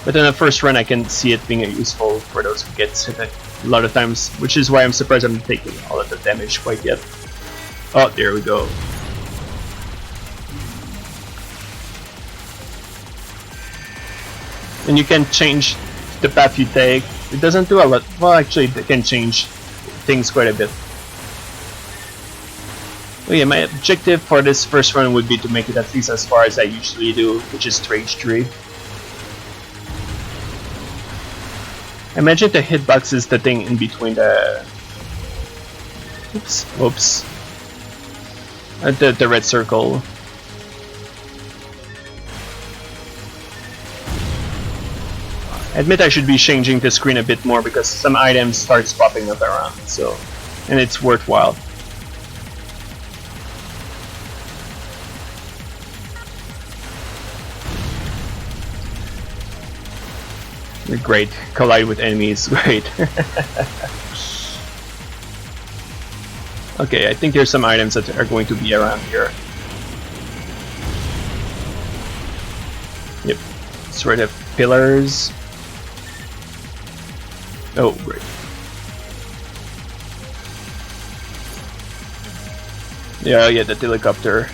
but in the first run, I can see it being useful for those who get hit a lot of times, which is why I'm surprised I'm taking all of the damage quite yet. Oh, there we go. And you can change the path you take. It doesn't do a lot. Well, actually, it can change things quite a bit. Oh yeah, my objective for this first run would be to make it at least as far as I usually do, which is Stage 3. I imagine the hitbox is the thing in between the... Oops. The red circle. I admit I should be changing the screen a bit more because some items starts popping up around, so... and it's worthwhile. Great. Collide with enemies. Great. Okay, I think there's some items that are going to be around here. Yep. Sort of pillars. Oh, great. Yeah, the helicopter.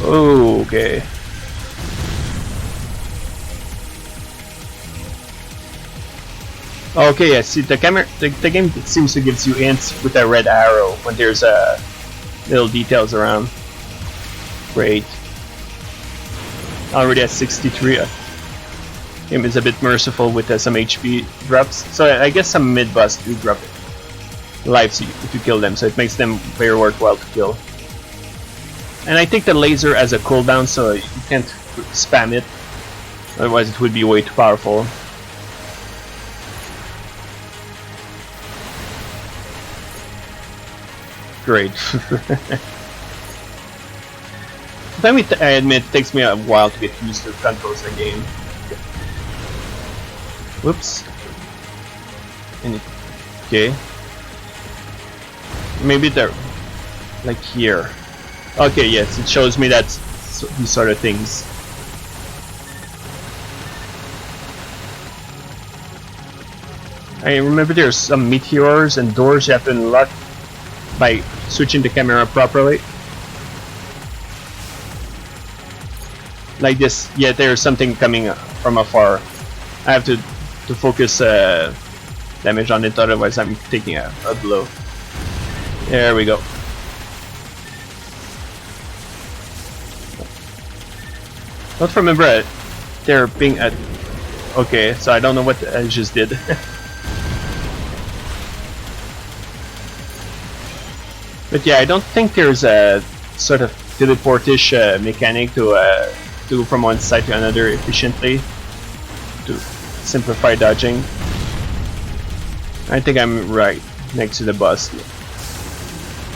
Oh, okay. Okay, I see the camera. The game seems to give you hints with a red arrow when there's little details around. Great. Already at 63. Game is a bit merciful with some HP drops. So I guess some mid-boss do drop lives if you kill them, so it makes them very worthwhile to kill. And I think the laser has a cooldown, so you can't spam it. Otherwise it would be way too powerful. Great. I admit it takes me a while to get used to the controls of the game. Whoops. Okay. Maybe they're like here. Okay, yes, it shows me that these sort of things. I remember there's some meteors and doors you have to unlock by switching the camera properly. Like this, yeah, there's something coming from afar. I have to focus damage on it, otherwise I'm taking a blow. There we go. Don't remember there being a Okay, so I don't know what I just did. But yeah, I don't think there's a sort of teleportish mechanic to do from one side to another efficiently to simplify dodging. I think I'm right next to the boss.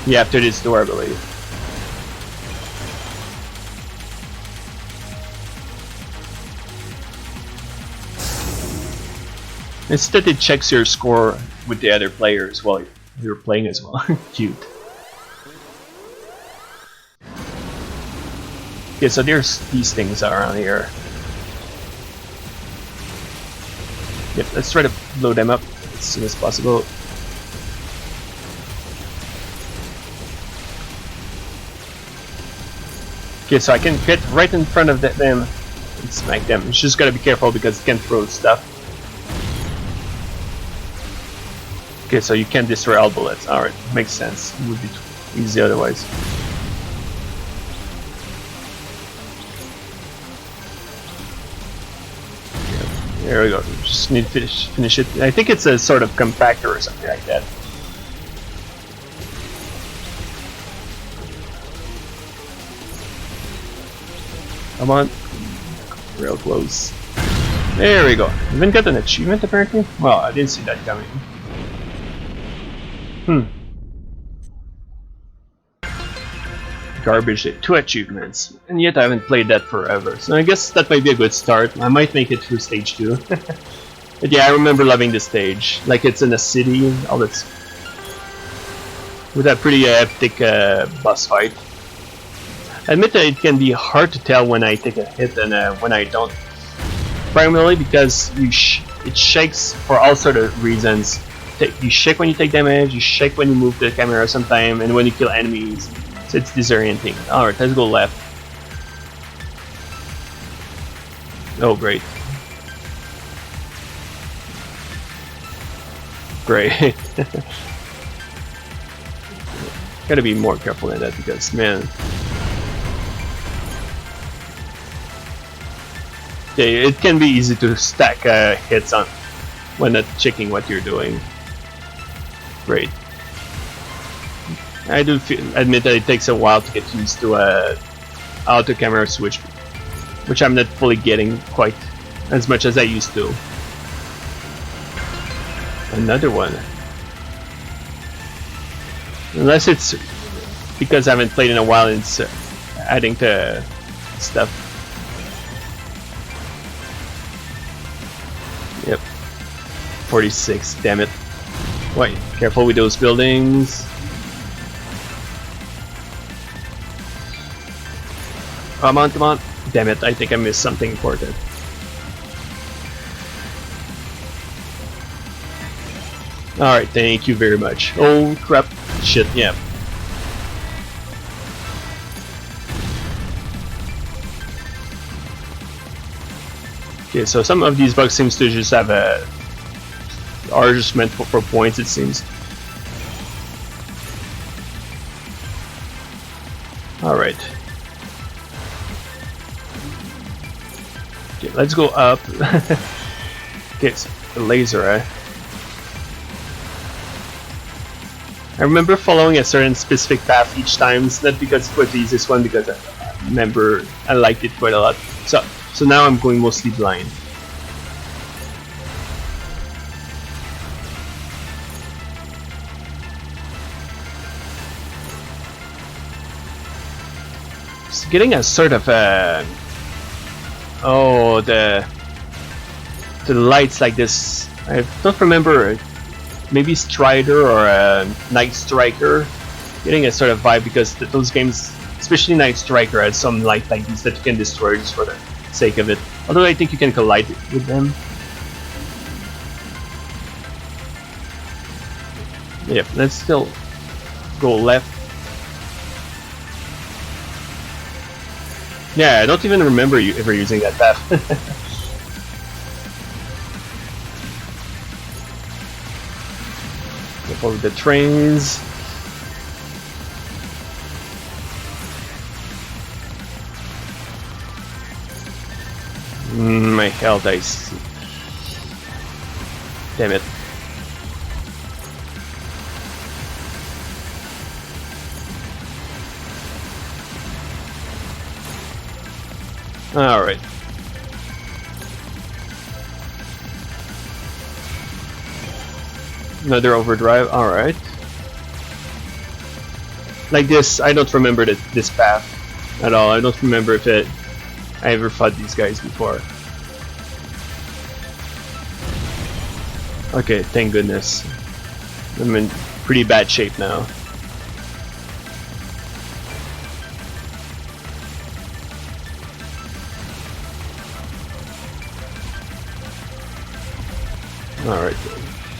Yeah, after this door, I believe. Instead, it checks your score with the other players while you're playing as well. Cute. Okay, so there's these things around here. Yep, let's try to blow them up as soon as possible. Okay, so I can get right in front of them and smack them. You just gotta be careful because you can throw stuff. Okay, so you can't destroy all bullets. Alright, makes sense. It would be easy otherwise. Okay, there we go. Just need to finish it. I think it's a sort of compactor or something like that. Come on. Real close. There we go. Even got an achievement apparently? Well, I didn't see that coming. Garbage, 2 achievements, and yet I haven't played that forever, so I guess that might be a good start. I might make it through stage 2. But yeah, I remember loving this stage. Like it's in a city, all that's with that pretty epic boss fight. I admit that it can be hard to tell when I take a hit and when I don't. Primarily because it shakes for all sort of reasons. You shake when you take damage, you shake when you move the camera sometime, and when you kill enemies. So it's disorienting. Alright, let's go left. Oh, great. Great. Gotta be more careful than that because, man. Yeah, it can be easy to stack hits on when not checking what you're doing. Great. I do admit that it takes a while to get used to auto camera switch, which I'm not fully getting quite as much as I used to. Another one. Unless it's because I haven't played in a while and it's adding to stuff. Yep. 46, damn it. Wait, careful with those buildings. Come on, come on. Damn it, I think I missed something important. Alright, thank you very much. Oh crap. Shit, yeah. Okay, so some of these bugs seems to just have a are just meant for points, it seems. Alright. Okay, let's go up. Okay, so the laser eye. I remember following a certain specific path each time. It's not because it was the easiest one, because I remember I liked it quite a lot. So now I'm going mostly blind. Just getting a sort of oh, the lights like this. I don't remember. Maybe Strider or Night Striker, getting a sort of vibe because those games, especially Night Striker, has some light like these that you can destroy just for the sake of it. Although I think you can collide with them. Yep, let's still go left. Yeah, I don't even remember you ever using that path. Over the trains. My health, I see. Damn it. Alright. Another overdrive, alright. Like this, I don't remember this path at all. I don't remember if I ever fought these guys before. Okay, thank goodness. I'm in pretty bad shape now. Alright,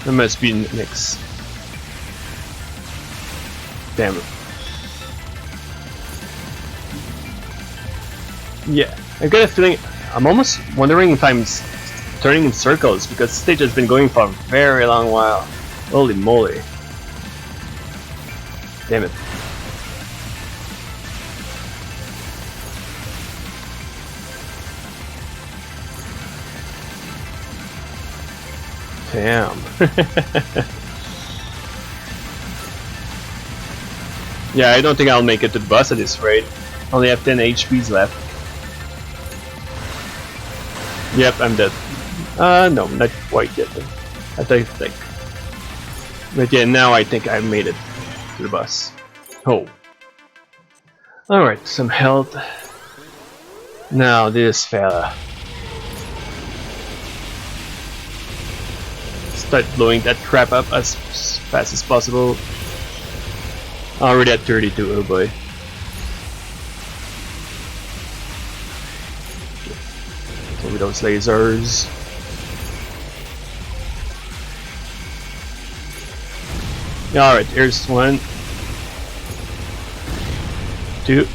that must be next. Damn it. Yeah, I got a feeling. I'm almost wondering if I'm turning in circles because the stage has been going for a very long while. Holy moly. Damn it. Damn. Yeah, I don't think I'll make it to the boss at this rate. Only have 10 HPs left. Yep, I'm dead. No, not quite yet. I think. But yeah, now I think I made it to the boss. Oh. Alright, some health. Now this fella. Start blowing that crap up as fast as possible. Already at 32, oh boy. With those lasers. Alright, here's 1, 2.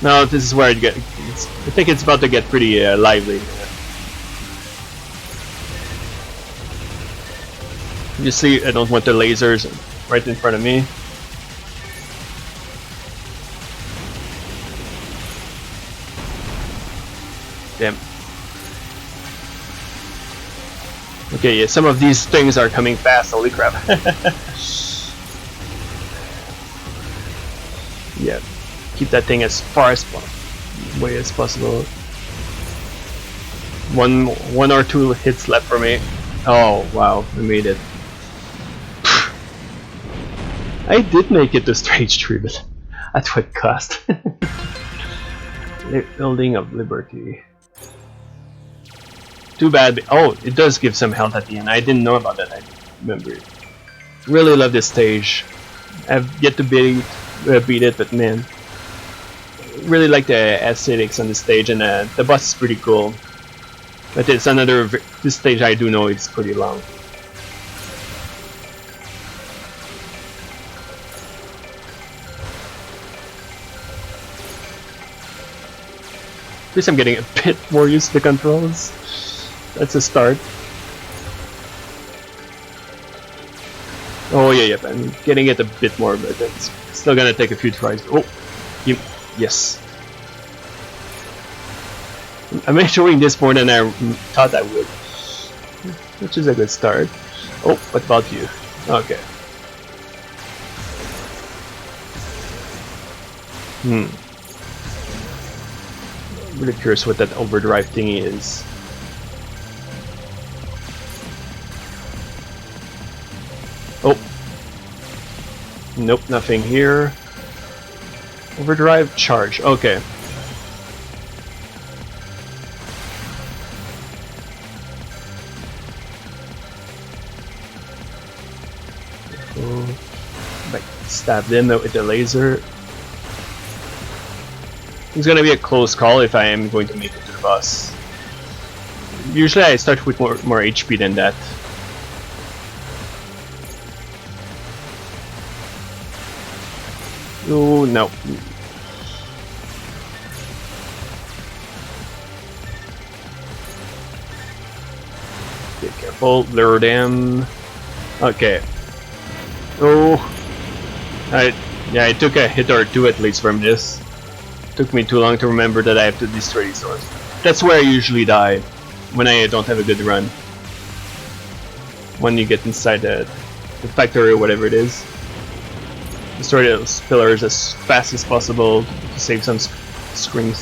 Now this is where I think it's about to get pretty lively. You see, I don't want the lasers right in front of me. Damn. Okay, yeah, some of these things are coming fast, holy crap. Yeah, keep that thing as far as away as possible. One or two hits left for me. Oh, wow, I made it. I did make it to stage 3, but at what cost? Building of Liberty. Too bad. Oh, it does give some health at the end. I didn't know about that. I remember it. Really love this stage. I've yet to beat it, but man, really like the aesthetics on the stage, and the boss is pretty cool. But it's another. This stage I do know it's pretty long. At least I'm getting a bit more used to the controls. That's a start. Oh yeah, I'm getting it a bit more, but it's still gonna take a few tries. Oh, yes. I'm enjoying this more than I thought I would, which is a good start. Oh, what about you? Okay. Really curious what that overdrive thingy is. Oh. Nope, nothing here. Overdrive charge. Okay. Like stab them with the laser. It's gonna be a close call if I am going to make it to the boss. Usually I start with more HP than that. Oh no. Be careful, lure them. Okay. Oh. Yeah, I took a hit or two at least from this. Took me too long to remember that I have to destroy these doors. That's where I usually die. when I don't have a good run. When you get inside the factory or whatever it is, destroy those pillars as fast as possible to save some screen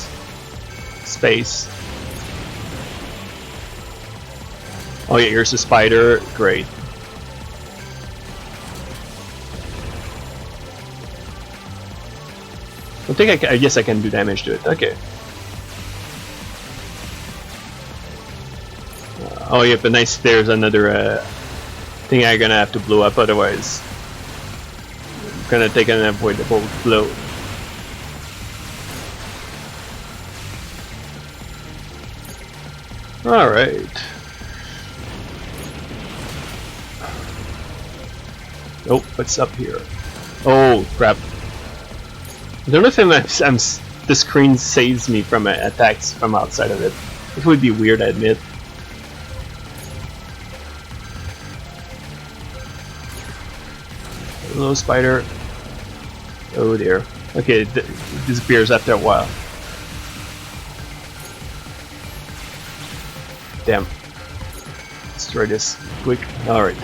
space. Oh yeah, here's a spider. Great. I guess I can do damage to it. Okay. Oh yep, and nice. There's another thing I'm gonna have to blow up. Otherwise, I'm gonna take an avoidable blow. All right. Oh, what's up here? Oh crap! I don't know if the screen saves me from attacks from outside of it. It would be weird, I admit. Hello, spider. Oh dear. Okay, it disappears after a while. Damn. Destroy this quick. Alright.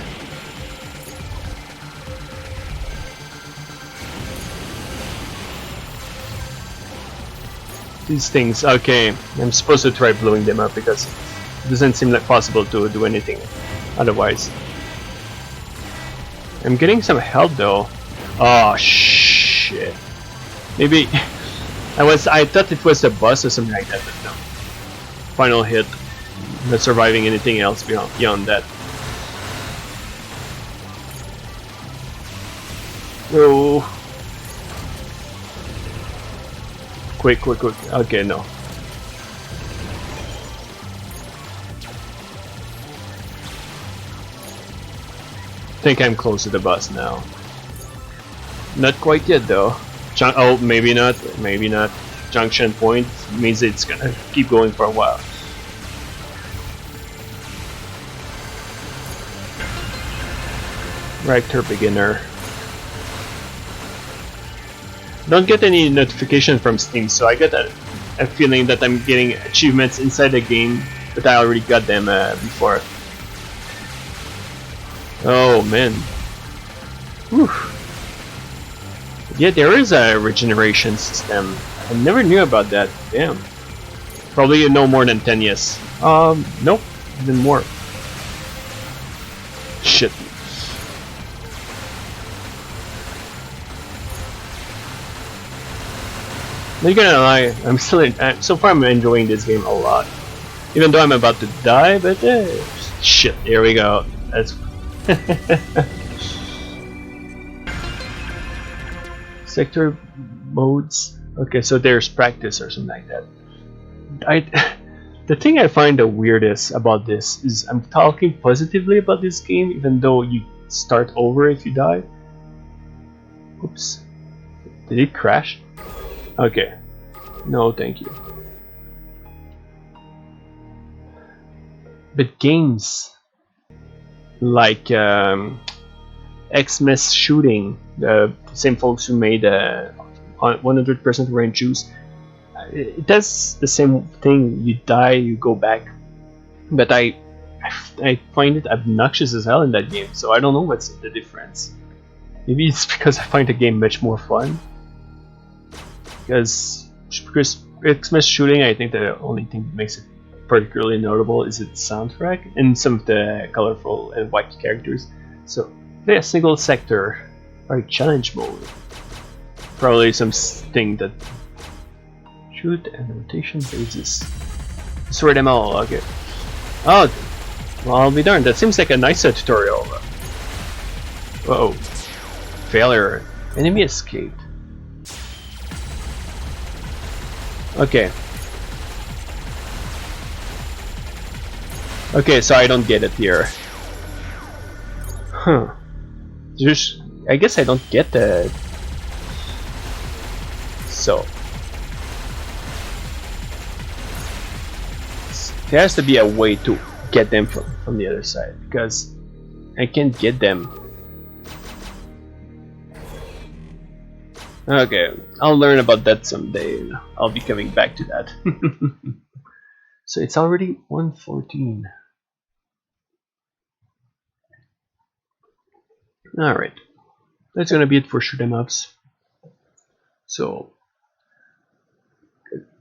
These things, okay. I'm supposed to try blowing them up because it doesn't seem like possible to do anything otherwise. I'm getting some health though. Oh shit. Maybe I thought it was the boss or something like that, but no. Final hit. Not surviving anything else beyond that. Oh. Quick. Okay, no. I think I'm close to the boss now. Not quite yet though. Oh, maybe not. Junction point means it's gonna keep going for a while. Reactor beginner. Don't get any notification from Steam, so I get a feeling that I'm getting achievements inside the game, but I already got them before. Oh man. Whew. Yeah, there is a regeneration system. I never knew about that. Damn. Probably no more than 10 years. Nope. Even more. Shit. Not gonna lie, so far I'm enjoying this game a lot. Even though I'm about to die, but shit, here we go. That's sector modes. Okay, so there's practice or something like that. The thing I find the weirdest about this is I'm talking positively about this game, even though you start over if you die. Oops. Did it crash? Okay. No, thank you. But games like Xmas Shooting, the same folks who made 100% Orange Juice, it does the same thing. You die, you go back. But I find it obnoxious as hell in that game, so I don't know what's the difference. Maybe it's because I find the game much more fun. Because Xmas Shooting, I think the only thing that makes it particularly notable is its soundtrack and some of the colorful and white characters. So, play a single sector or challenge mode. Probably something that shoot and rotation basis. Destroy them all, okay. Oh, well, I'll be darned. That seems like a nice tutorial. Whoa. Failure. Enemy escaped. Okay. Okay, so I don't get it here. Huh. I guess I don't get that. So. There has to be a way to get them from the other side, because I can't get them. Okay, I'll learn about that someday. I'll be coming back to that. So it's already 1:14. Alright, that's gonna be it for shoot 'em ups. So